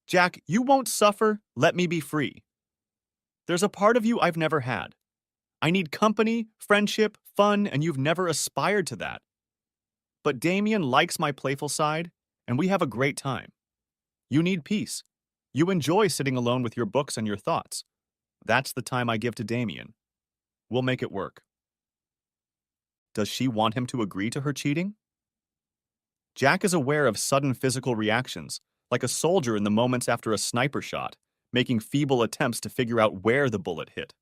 Jack, you won't suffer. Let me be free. There's a part of you I've never had. I need company, friendship, fun, and you've never aspired to that. But Damien likes my playful side, and we have a great time. You need peace. You enjoy sitting alone with your books and your thoughts. That's the time I give to Damien. We'll make it work. Does she want him to agree to her cheating? Jack is aware of sudden physical reactions, like a soldier in the moments after a sniper shot, making feeble attempts to figure out where the bullet hit.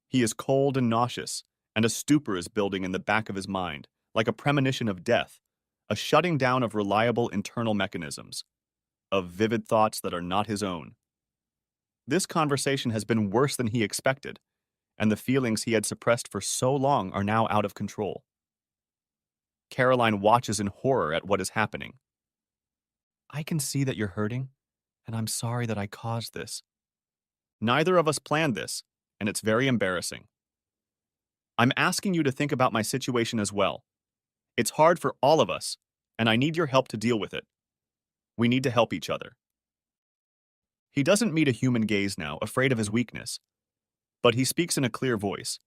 He is cold and nauseous, and a stupor is building in the back of his mind, like a premonition of death, a shutting down of reliable internal mechanisms, of vivid thoughts that are not his own. This conversation has been worse than he expected, and the feelings he had suppressed for so long are now out of control. Caroline watches in horror at what is happening. I can see that you're hurting, and I'm sorry that I caused this. Neither of us planned this, and it's very embarrassing. I'm asking you to think about my situation as well. It's hard for all of us, and I need your help to deal with it. We need to help each other. He doesn't meet a human gaze now, afraid of his weakness. But he speaks in a clear voice.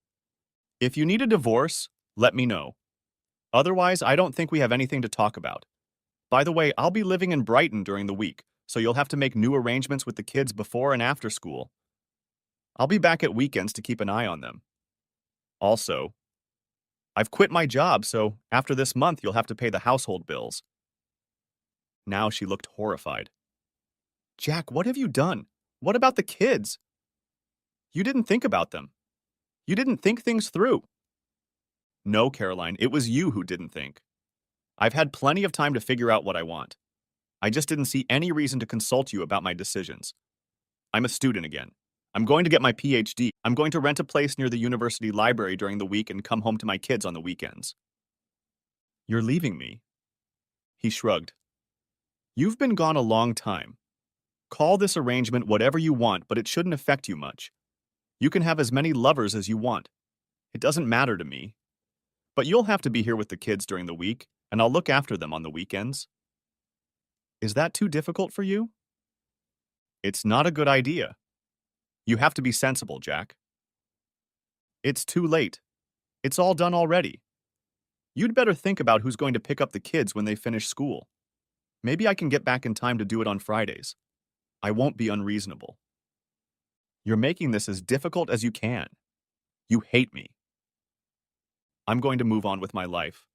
If you need a divorce, let me know. Otherwise, I don't think we have anything to talk about. By the way, I'll be living in Brighton during the week, so you'll have to make new arrangements with the kids before and after school. I'll be back at weekends to keep an eye on them. Also, I've quit my job, so after this month, you'll have to pay the household bills. Now she looked horrified. Jack, what have you done? What about the kids? You didn't think about them. You didn't think things through. No, Caroline, it was you who didn't think. I've had plenty of time to figure out what I want. I just didn't see any reason to consult you about my decisions. I'm a student again. I'm going to get my PhD. I'm going to rent a place near the university library during the week and come home to my kids on the weekends. You're leaving me? He shrugged. You've been gone a long time. Call this arrangement whatever you want, but it shouldn't affect you much. You can have as many lovers as you want. It doesn't matter to me. But you'll have to be here with the kids during the week, and I'll look after them on the weekends. Is that too difficult for you? It's not a good idea. You have to be sensible, Jack. It's too late. It's all done already. You'd better think about who's going to pick up the kids when they finish school. Maybe I can get back in time to do it on Fridays. I won't be unreasonable. You're making this as difficult as you can. You hate me. I'm going to move on with my life.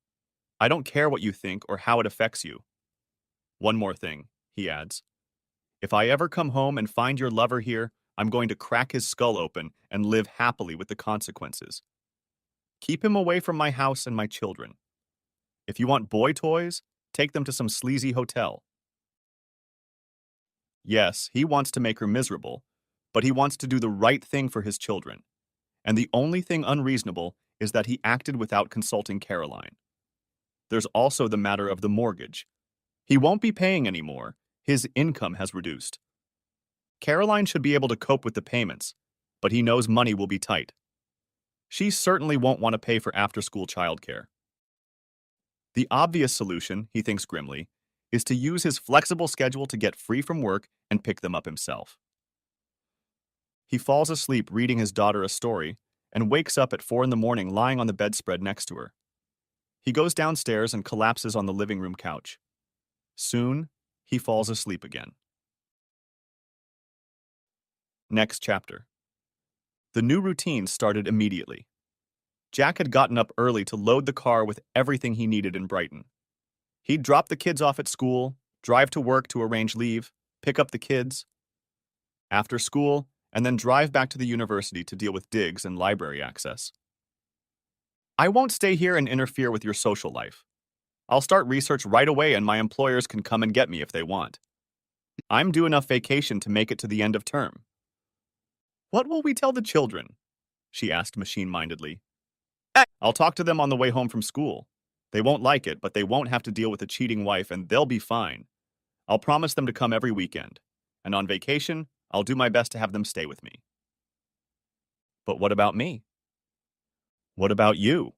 I don't care what you think or how it affects you. One more thing, he adds. If I ever come home and find your lover here, I'm going to crack his skull open and live happily with the consequences. Keep him away from my house and my children. If you want boy toys, take them to some sleazy hotel. Yes, he wants to make her miserable, but he wants to do the right thing for his children. And the only thing unreasonable is that he acted without consulting Caroline. There's also the matter of the mortgage. He won't be paying anymore. His income has reduced. Caroline should be able to cope with the payments, but he knows money will be tight. She certainly won't want to pay for after-school childcare. The obvious solution, he thinks grimly, is to use his flexible schedule to get free from work and pick them up himself. He falls asleep reading his daughter a story and wakes up at 4 in the morning lying on the bedspread next to her. He goes downstairs and collapses on the living room couch. Soon, he falls asleep again. Next chapter. The new routine started immediately. Jack had gotten up early to load the car with everything he needed in Brighton. He'd drop the kids off at school, drive to work to arrange leave, pick up the kids after school, and then drive back to the university to deal with digs and library access. I won't stay here and interfere with your social life. I'll start research right away and my employers can come and get me if they want. I'm due enough vacation to make it to the end of term. What will we tell the children? She asked machine-mindedly. I'll talk to them on the way home from school. They won't like it, but they won't have to deal with a cheating wife and they'll be fine. I'll promise them to come every weekend. And on vacation, I'll do my best to have them stay with me. But what about me? What about you?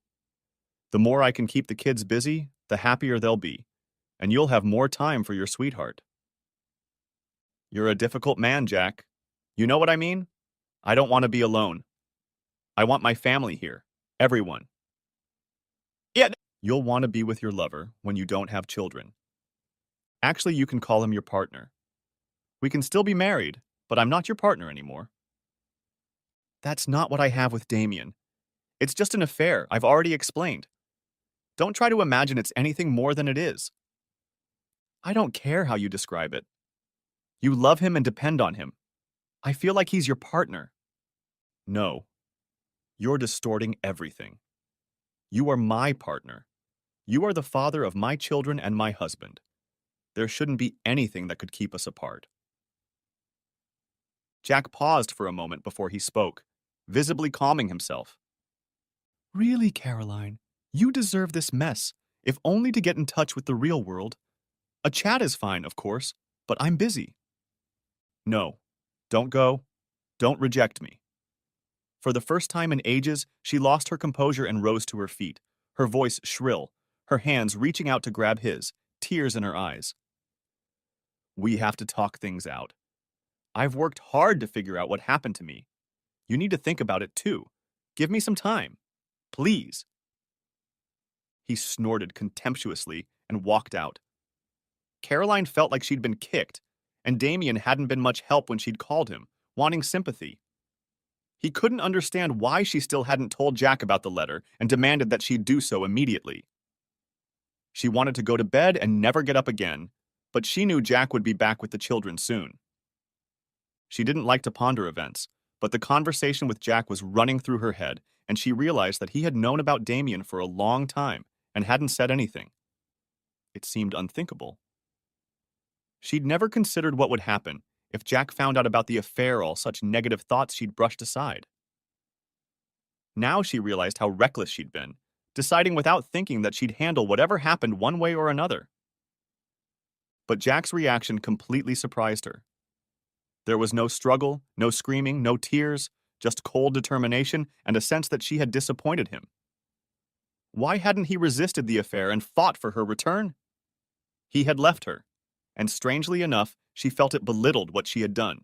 The more I can keep the kids busy, the happier they'll be, and you'll have more time for your sweetheart. You're a difficult man, Jack. You know what I mean? I don't want to be alone. I want my family here. Everyone. Yeah. You'll want to be with your lover when you don't have children. Actually, you can call him your partner. We can still be married, but I'm not your partner anymore. That's not what I have with Damien. It's just an affair, I've already explained. Don't try to imagine it's anything more than it is. I don't care how you describe it. You love him and depend on him. I feel like he's your partner. No. You're distorting everything. You are my partner. You are the father of my children and my husband. There shouldn't be anything that could keep us apart. Jack paused for a moment before he spoke, visibly calming himself. Really, Caroline, you deserve this mess, if only to get in touch with the real world. A chat is fine, of course, but I'm busy. No, don't go. Don't reject me. For the first time in ages, she lost her composure and rose to her feet, her voice shrill, her hands reaching out to grab his, tears in her eyes. We have to talk things out. I've worked hard to figure out what happened to me. You need to think about it too. Give me some time. Please. He snorted contemptuously and walked out. Caroline felt like she'd been kicked, and Damien hadn't been much help when she'd called him, wanting sympathy. He couldn't understand why she still hadn't told Jack about the letter and demanded that she do so immediately. She wanted to go to bed and never get up again, but she knew Jack would be back with the children soon. She didn't like to ponder events, but the conversation with Jack was running through her head, and she realized that he had known about Damien for a long time and hadn't said anything. It seemed unthinkable. She'd never considered what would happen if Jack found out about the affair, all such negative thoughts she'd brushed aside. Now she realized how reckless she'd been, deciding without thinking that she'd handle whatever happened one way or another. But Jack's reaction completely surprised her. There was no struggle, no screaming, no tears, just cold determination and a sense that she had disappointed him. Why hadn't he resisted the affair and fought for her return? He had left her, and strangely enough, she felt it belittled what she had done.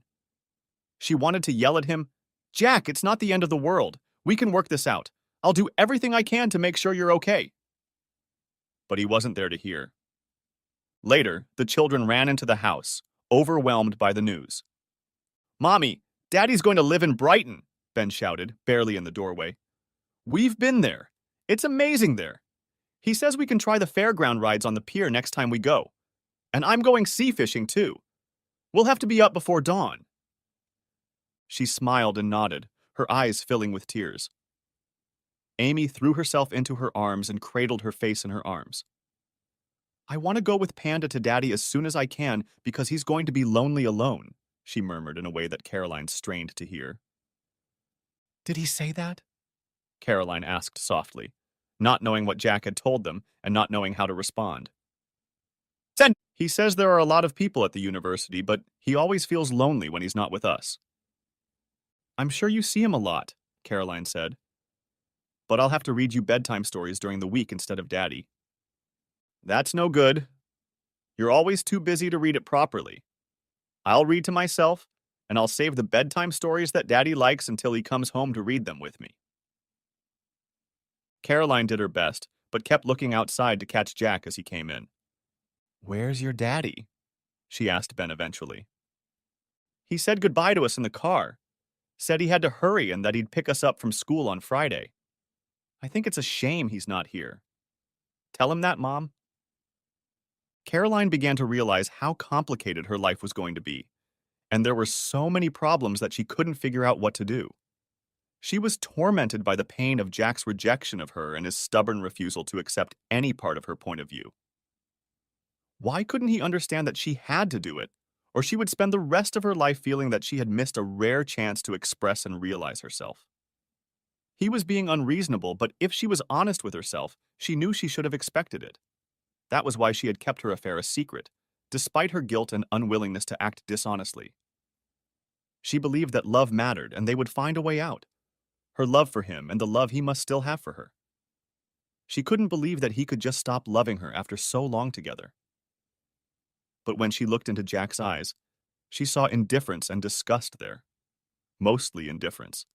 She wanted to yell at him, "Jack, it's not the end of the world. We can work this out. I'll do everything I can to make sure you're okay. But he wasn't there to hear. Later, the children ran into the house, overwhelmed by the news. Mommy, Daddy's going to live in Brighton, Ben shouted, barely in the doorway. We've been there. It's amazing there. He says we can try the fairground rides on the pier next time we go. And I'm going sea fishing too. We'll have to be up before dawn. She smiled and nodded, her eyes filling with tears. Amy threw herself into her arms and cradled her face in her arms. I want to go with Panda to Daddy as soon as I can because he's going to be lonely alone, she murmured in a way that Caroline strained to hear. Did he say that? Caroline asked softly, not knowing what Jack had told them and not knowing how to respond. He says there are a lot of people at the university, but he always feels lonely when he's not with us. I'm sure you see him a lot, Caroline said. But I'll have to read you bedtime stories during the week instead of Daddy. That's no good. You're always too busy to read it properly. I'll read to myself, and I'll save the bedtime stories that Daddy likes until he comes home to read them with me. Caroline did her best, but kept looking outside to catch Jack as he came in. Where's your daddy? She asked Ben eventually. He said goodbye to us in the car. Said he had to hurry and that he'd pick us up from school on Friday. I think it's a shame he's not here. Tell him that, Mom. Caroline began to realize how complicated her life was going to be, and there were so many problems that she couldn't figure out what to do. She was tormented by the pain of Jack's rejection of her and his stubborn refusal to accept any part of her point of view. Why couldn't he understand that she had to do it, or she would spend the rest of her life feeling that she had missed a rare chance to express and realize herself? He was being unreasonable, but if she was honest with herself, she knew she should have expected it. That was why she had kept her affair a secret, despite her guilt and unwillingness to act dishonestly. She believed that love mattered and they would find a way out. Her love for him and the love he must still have for her. She couldn't believe that he could just stop loving her after so long together. But when she looked into Jack's eyes, she saw indifference and disgust there. Mostly indifference.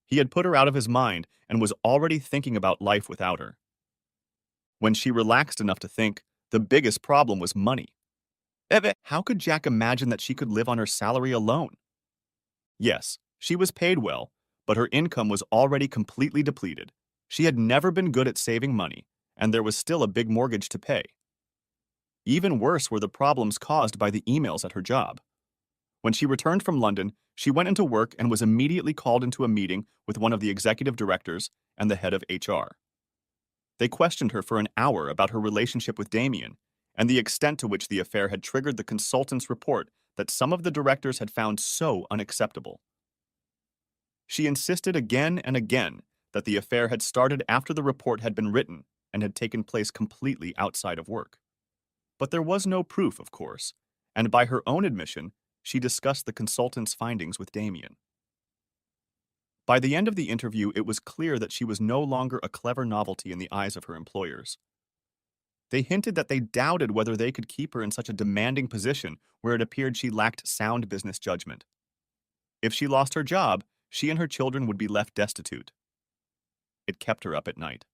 He had put her out of his mind and was already thinking about life without her. When she relaxed enough to think, the biggest problem was money. How could Jack imagine that she could live on her salary alone? Yes, she was paid well, but her income was already completely depleted. She had never been good at saving money, and there was still a big mortgage to pay. Even worse were the problems caused by the emails at her job. When she returned from London, she went into work and was immediately called into a meeting with one of the executive directors and the head of HR. They questioned her for an hour about her relationship with Damien and the extent to which the affair had triggered the consultant's report that some of the directors had found so unacceptable. She insisted again and again that the affair had started after the report had been written and had taken place completely outside of work. But there was no proof, of course, and by her own admission, she discussed the consultant's findings with Damien. By the end of the interview, it was clear that she was no longer a clever novelty in the eyes of her employers. They hinted that they doubted whether they could keep her in such a demanding position where it appeared she lacked sound business judgment. If she lost her job, she and her children would be left destitute. It kept her up at night.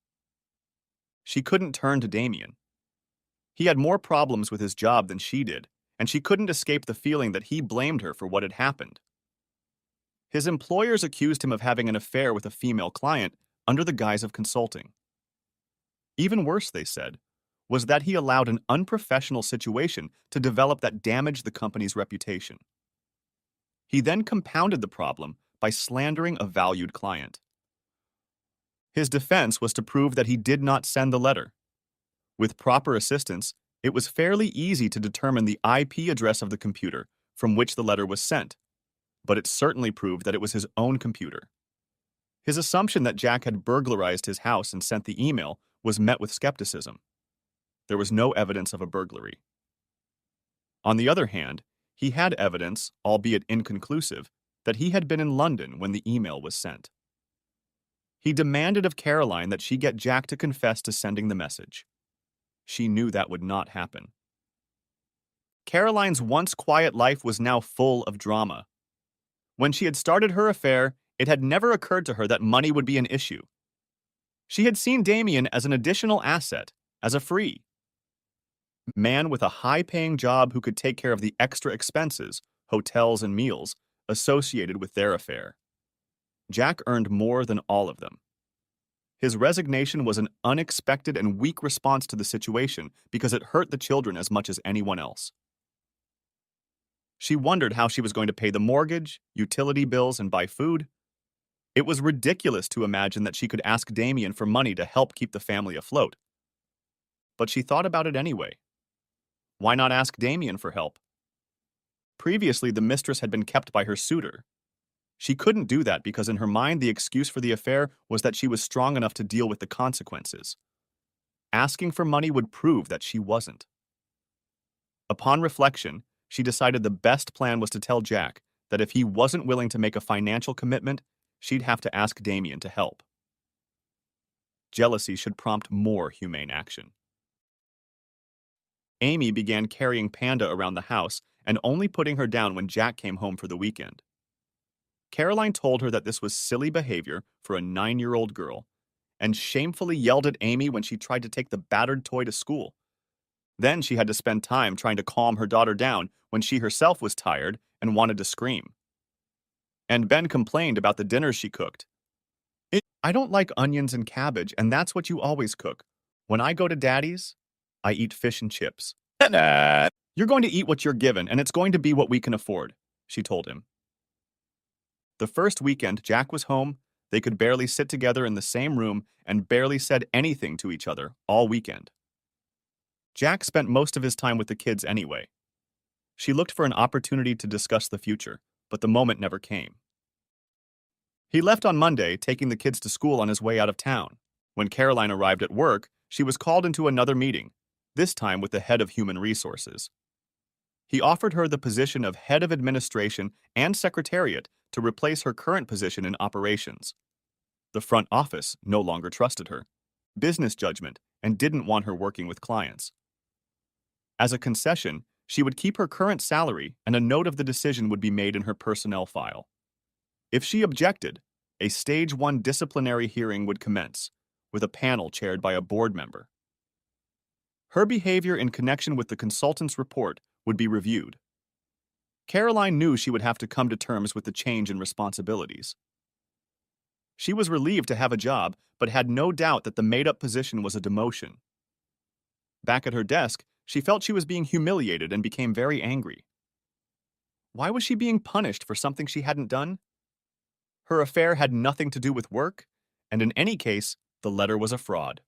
She couldn't turn to Damien. He had more problems with his job than she did, and she couldn't escape the feeling that he blamed her for what had happened. His employers accused him of having an affair with a female client under the guise of consulting. Even worse, they said, was that he allowed an unprofessional situation to develop that damaged the company's reputation. He then compounded the problem by slandering a valued client. His defense was to prove that he did not send the letter. With proper assistance, it was fairly easy to determine the IP address of the computer from which the letter was sent, but it certainly proved that it was his own computer. His assumption that Jack had burglarized his house and sent the email was met with skepticism. There was no evidence of a burglary. On the other hand, he had evidence, albeit inconclusive, that he had been in London when the email was sent. He demanded of Caroline that she get Jack to confess to sending the message. She knew that would not happen. Caroline's once quiet life was now full of drama. When she had started her affair, it had never occurred to her that money would be an issue. She had seen Damien as an additional asset, as a free man with a high-paying job who could take care of the extra expenses, hotels and meals, associated with their affair. Jack earned more than all of them. His resignation was an unexpected and weak response to the situation because it hurt the children as much as anyone else. She wondered how she was going to pay the mortgage, utility bills, and buy food. It was ridiculous to imagine that she could ask Damien for money to help keep the family afloat. But she thought about it anyway. Why not ask Damien for help? Previously, the mistress had been kept by her suitor. She couldn't do that because in her mind the excuse for the affair was that she was strong enough to deal with the consequences. Asking for money would prove that she wasn't. Upon reflection, she decided the best plan was to tell Jack that if he wasn't willing to make a financial commitment, she'd have to ask Damien to help. Jealousy should prompt more humane action. Amy began carrying Panda around the house and only putting her down when Jack came home for the weekend. Caroline told her that this was silly behavior for a 9-year-old girl and shamefully yelled at Amy when she tried to take the battered toy to school. Then she had to spend time trying to calm her daughter down when she herself was tired and wanted to scream. And Ben complained about the dinners she cooked. I don't like onions and cabbage, and that's what you always cook. When I go to Daddy's, I eat fish and chips. You're going to eat what you're given, and it's going to be what we can afford, she told him. The first weekend Jack was home, they could barely sit together in the same room and barely said anything to each other all weekend. Jack spent most of his time with the kids anyway. She looked for an opportunity to discuss the future, but the moment never came. He left on Monday, taking the kids to school on his way out of town. When Caroline arrived at work, she was called into another meeting, this time with the head of human resources. He offered her the position of head of administration and secretariat to replace her current position in operations. The front office no longer trusted her, business judgment, and didn't want her working with clients. As a concession, she would keep her current salary and a note of the decision would be made in her personnel file. If she objected, a Stage 1 disciplinary hearing would commence, with a panel chaired by a board member. Her behavior in connection with the consultant's report would be reviewed. Caroline knew she would have to come to terms with the change in responsibilities. She was relieved to have a job, but had no doubt that the made-up position was a demotion. Back at her desk, she felt she was being humiliated and became very angry. Why was she being punished for something she hadn't done? Her affair had nothing to do with work, and in any case, the letter was a fraud.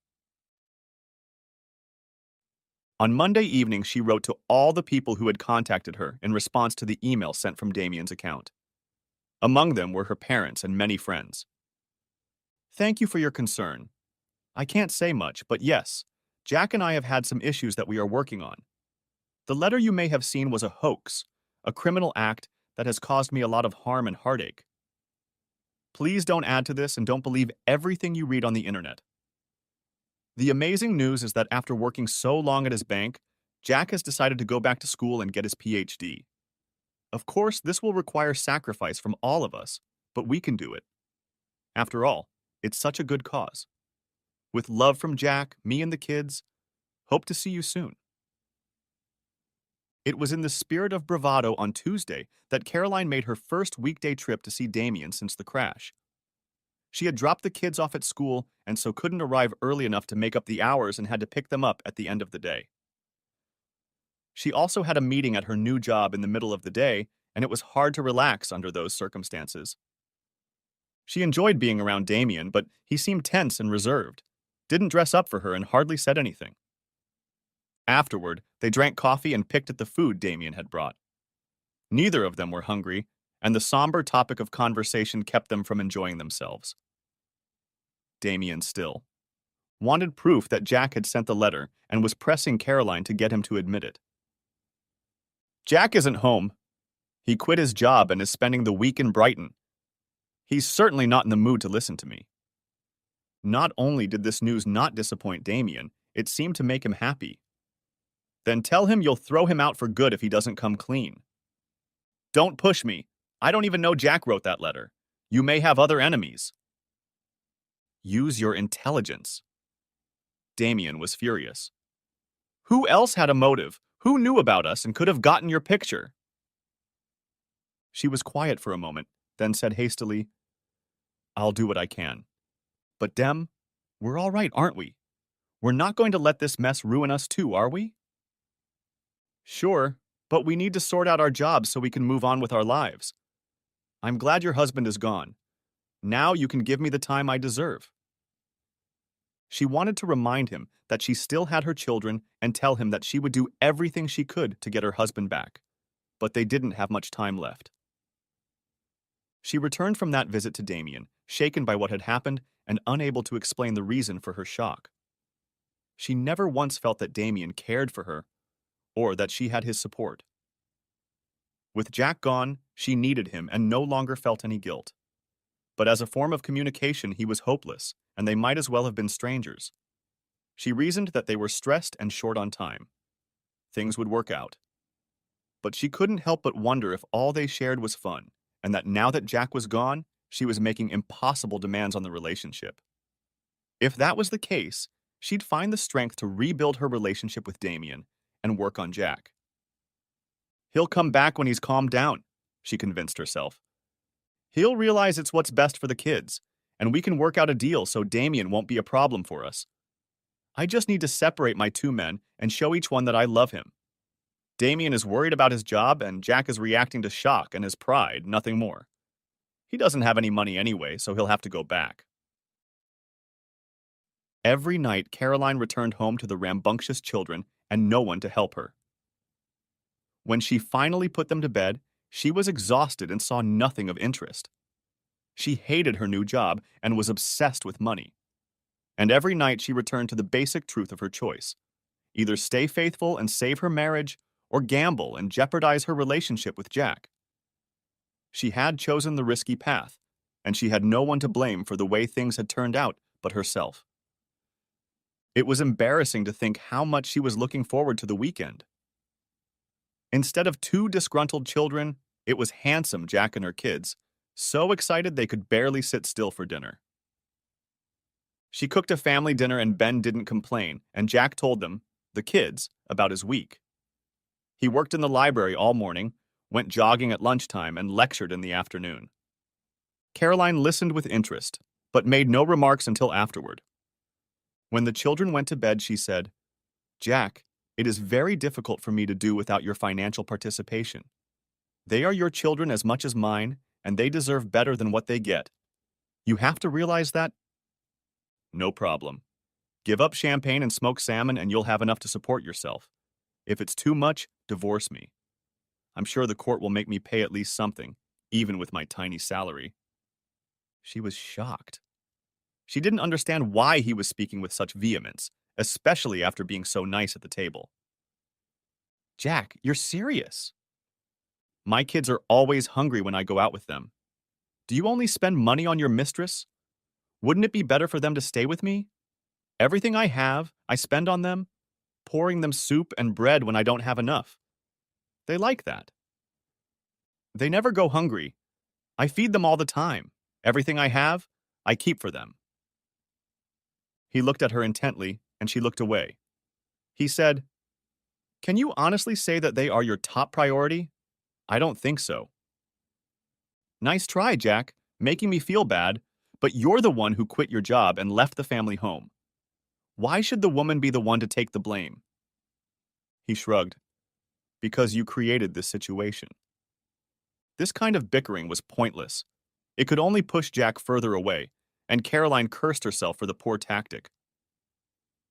On Monday evening, she wrote to all the people who had contacted her in response to the email sent from Damien's account. Among them were her parents and many friends. Thank you for your concern. I can't say much, but yes, Jack and I have had some issues that we are working on. The letter you may have seen was a hoax, a criminal act that has caused me a lot of harm and heartache. Please don't add to this and don't believe everything you read on the internet. The amazing news is that after working so long at his bank, Jack has decided to go back to school and get his PhD. Of course, this will require sacrifice from all of us, but we can do it. After all, it's such a good cause. With love from Jack, me and the kids, hope to see you soon. It was in the spirit of bravado on Tuesday that Caroline made her first weekday trip to see Damien since the crash. She had dropped the kids off at school and so couldn't arrive early enough to make up the hours and had to pick them up at the end of the day. She also had a meeting at her new job in the middle of the day, and it was hard to relax under those circumstances. She enjoyed being around Damien, but he seemed tense and reserved, didn't dress up for her, and hardly said anything. Afterward, they drank coffee and picked at the food Damien had brought. Neither of them were hungry, and the somber topic of conversation kept them from enjoying themselves. Damien still wanted proof that Jack had sent the letter and was pressing Caroline to get him to admit it. Jack isn't home. He quit his job and is spending the week in Brighton. He's certainly not in the mood to listen to me. Not only did this news not disappoint Damien, it seemed to make him happy. Then tell him you'll throw him out for good if he doesn't come clean. Don't push me. I don't even know Jack wrote that letter. You may have other enemies. Use your intelligence. Damien was furious. Who else had a motive? Who knew about us and could have gotten your picture? She was quiet for a moment, then said hastily, I'll do what I can. But Dem, we're all right, aren't we? We're not going to let this mess ruin us too, are we? Sure, but we need to sort out our jobs so we can move on with our lives. I'm glad your husband is gone. Now you can give me the time I deserve. She wanted to remind him that she still had her children and tell him that she would do everything she could to get her husband back, but they didn't have much time left. She returned from that visit to Damien, shaken by what had happened and unable to explain the reason for her shock. She never once felt that Damien cared for her or that she had his support. With Jack gone, she needed him and no longer felt any guilt. But as a form of communication, he was hopeless, and they might as well have been strangers. She reasoned that they were stressed and short on time. Things would work out. But she couldn't help but wonder if all they shared was fun, and that now that Jack was gone, she was making impossible demands on the relationship. If that was the case, she'd find the strength to rebuild her relationship with Damien and work on Jack. He'll come back when he's calmed down, she convinced herself. He'll realize it's what's best for the kids, and we can work out a deal so Damien won't be a problem for us. I just need to separate my two men and show each one that I love him. Damien is worried about his job, and Jack is reacting to shock and his pride, nothing more. He doesn't have any money anyway, so he'll have to go back. Every night, Caroline returned home to the rambunctious children and no one to help her. When she finally put them to bed, she was exhausted and saw nothing of interest. She hated her new job and was obsessed with money. And every night she returned to the basic truth of her choice: either stay faithful and save her marriage, or gamble and jeopardize her relationship with Jack. She had chosen the risky path, and she had no one to blame for the way things had turned out but herself. It was embarrassing to think how much she was looking forward to the weekend. Instead of two disgruntled children, it was handsome Jack and her kids, so excited they could barely sit still for dinner. She cooked a family dinner and Ben didn't complain, and Jack told them, the kids, about his week. He worked in the library all morning, went jogging at lunchtime, and lectured in the afternoon. Caroline listened with interest, but made no remarks until afterward. When the children went to bed, she said, Jack, it is very difficult for me to do without your financial participation. They are your children as much as mine, and they deserve better than what they get. You have to realize that. No problem. Give up champagne and smoked salmon and you'll have enough to support yourself. If it's too much, divorce me. I'm sure the court will make me pay at least something, even with my tiny salary. She was shocked. She didn't understand why he was speaking with such vehemence, especially after being so nice at the table. Jack, you're serious. My kids are always hungry when I go out with them. Do you only spend money on your mistress? Wouldn't it be better for them to stay with me? Everything I have, I spend on them, pouring them soup and bread when I don't have enough. They like that. They never go hungry. I feed them all the time. Everything I have, I keep for them. He looked at her intently, and she looked away. He said, Can you honestly say that they are your top priority? I don't think so. Nice try, Jack, making me feel bad, but you're the one who quit your job and left the family home. Why should the woman be the one to take the blame? He shrugged. Because you created this situation. This kind of bickering was pointless. It could only push Jack further away, and Caroline cursed herself for the poor tactic.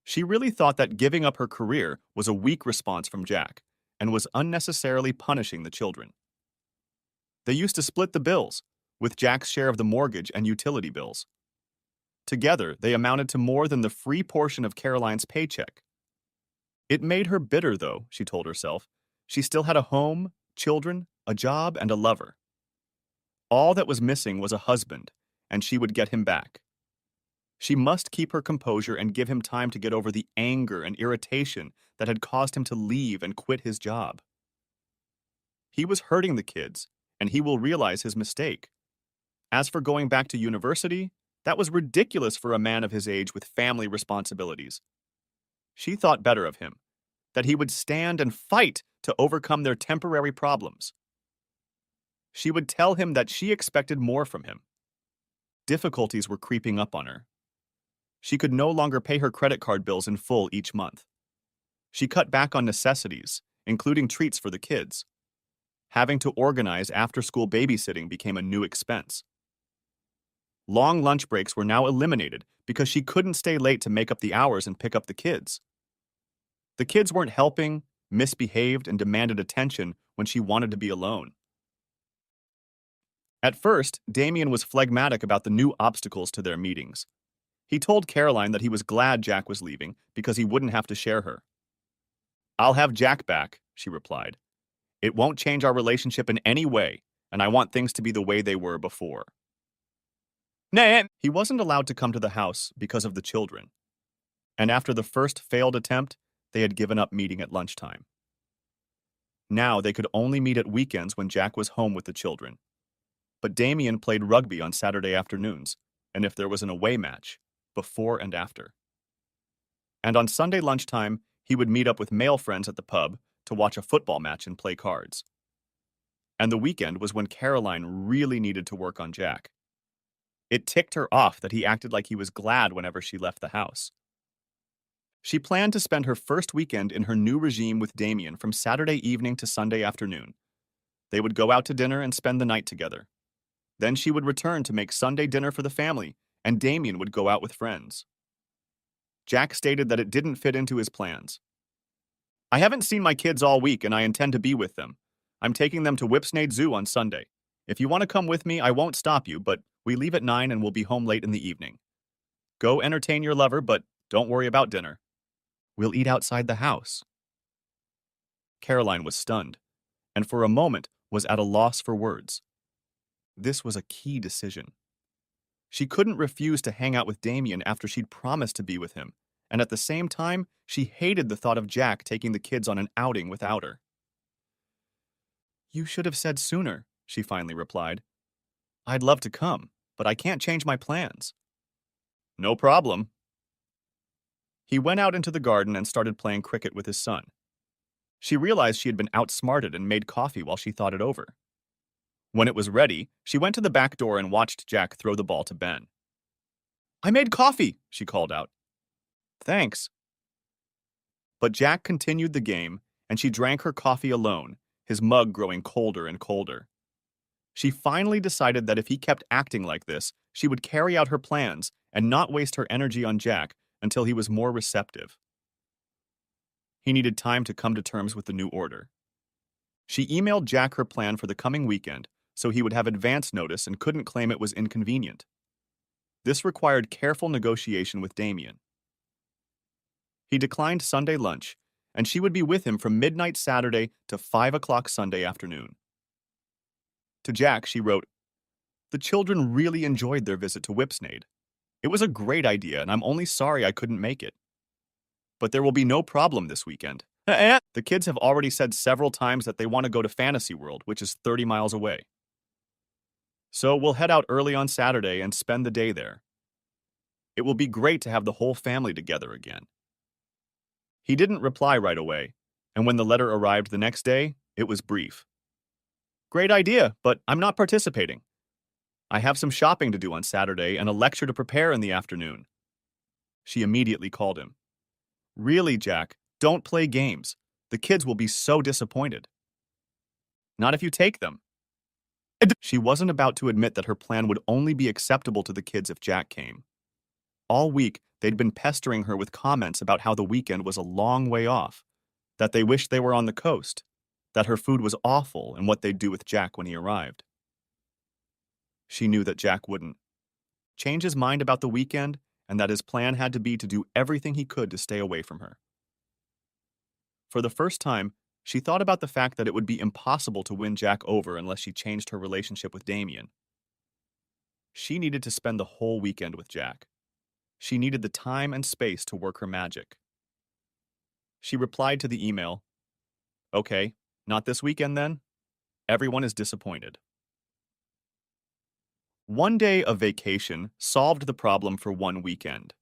She really thought that giving up her career was a weak response from Jack, and was unnecessarily punishing the children. They used to split the bills, with Jack's share of the mortgage and utility bills. Together, they amounted to more than the free portion of Caroline's paycheck. It made her bitter, though, she told herself. She still had a home, children, a job, and a lover. All that was missing was a husband, and she would get him back. She must keep her composure and give him time to get over the anger and irritation that had caused him to leave and quit his job. He was hurting the kids, and he will realize his mistake. As for going back to university, That was ridiculous for a man of his age with family responsibilities. She thought better of him, that he would stand and fight to overcome their temporary problems. She would tell him that she expected more from him. Difficulties were creeping up on her. She could no longer pay her credit card bills in full each month. She cut back on necessities, including treats for the kids. Having to organize after-school babysitting became a new expense. Long lunch breaks were now eliminated because she couldn't stay late to make up the hours and pick up the kids. The kids weren't helping, misbehaved, and demanded attention when she wanted to be alone. At first, Damien was phlegmatic about the new obstacles to their meetings. He told Caroline that he was glad Jack was leaving because he wouldn't have to share her. "I'll have Jack back," she replied. "It won't change our relationship in any way, and I want things to be the way they were before." Nah. He wasn't allowed to come to the house because of the children. And after the first failed attempt, they had given up meeting at lunchtime. Now they could only meet at weekends when Jack was home with the children. But Damien played rugby on Saturday afternoons, and if there was an away match, before and after. And on Sunday lunchtime, he would meet up with male friends at the pub to watch a football match and play cards. And the weekend was when Caroline really needed to work on Jack. It ticked her off that he acted like he was glad whenever she left the house. She planned to spend her first weekend in her new regime with Damien from Saturday evening to Sunday afternoon. They would go out to dinner and spend the night together. Then she would return to make Sunday dinner for the family, and Damien would go out with friends. Jack stated that it didn't fit into his plans. "I haven't seen my kids all week and I intend to be with them. I'm taking them to Whipsnade Zoo on Sunday. If you want to come with me, I won't stop you, but we leave at 9 and we'll be home late in the evening. Go entertain your lover, but don't worry about dinner. We'll eat outside the house." Caroline was stunned, and for a moment was at a loss for words. This was a key decision. She couldn't refuse to hang out with Damien after she'd promised to be with him, and at the same time, she hated the thought of Jack taking the kids on an outing without her. "You should have said sooner," she finally replied. "I'd love to come, but I can't change my plans." "No problem." He went out into the garden and started playing cricket with his son. She realized she had been outsmarted and made coffee while she thought it over. When it was ready, she went to the back door and watched Jack throw the ball to Ben. "I made coffee," she called out. "Thanks." But Jack continued the game, and she drank her coffee alone, his mug growing colder and colder. She finally decided that if he kept acting like this, she would carry out her plans and not waste her energy on Jack until he was more receptive. He needed time to come to terms with the new order. She emailed Jack her plan for the coming weekend so he would have advance notice and couldn't claim it was inconvenient. This required careful negotiation with Damien. He declined Sunday lunch, and she would be with him from midnight Saturday to 5 o'clock Sunday afternoon. To Jack, she wrote, "The children really enjoyed their visit to Whipsnade. It was a great idea, and I'm only sorry I couldn't make it. But there will be no problem this weekend. The kids have already said several times that they want to go to Fantasy World, which is 30 miles away. So we'll head out early on Saturday and spend the day there. It will be great to have the whole family together again." He didn't reply right away, and when the letter arrived the next day, it was brief. "Great idea, but I'm not participating. I have some shopping to do on Saturday and a lecture to prepare in the afternoon." She immediately called him. "Really, Jack, don't play games. The kids will be so disappointed." "Not if you take them." She wasn't about to admit that her plan would only be acceptable to the kids if Jack came. All week, they'd been pestering her with comments about how the weekend was a long way off, that they wished they were on the coast, that her food was awful and what they'd do with Jack when he arrived. She knew that Jack wouldn't change his mind about the weekend and that his plan had to be to do everything he could to stay away from her. For the first time, she thought about the fact that it would be impossible to win Jack over unless she changed her relationship with Damien. She needed to spend the whole weekend with Jack. She needed the time and space to work her magic. She replied to the email, "Okay, not this weekend then? Everyone is disappointed." One day of vacation solved the problem for one weekend.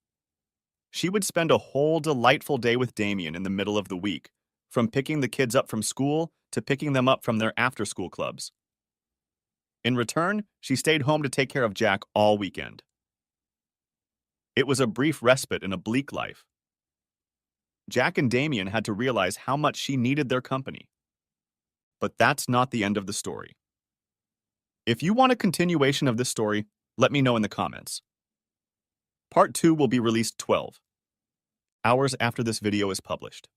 She would spend a whole delightful day with Damien in the middle of the week, from picking the kids up from school to picking them up from their after-school clubs. In return, she stayed home to take care of Jack all weekend. It was a brief respite in a bleak life. Jack and Damien had to realize how much she needed their company. But that's not the end of the story. If you want a continuation of this story, let me know in the comments. Part 2 will be released 12 hours after this video is published.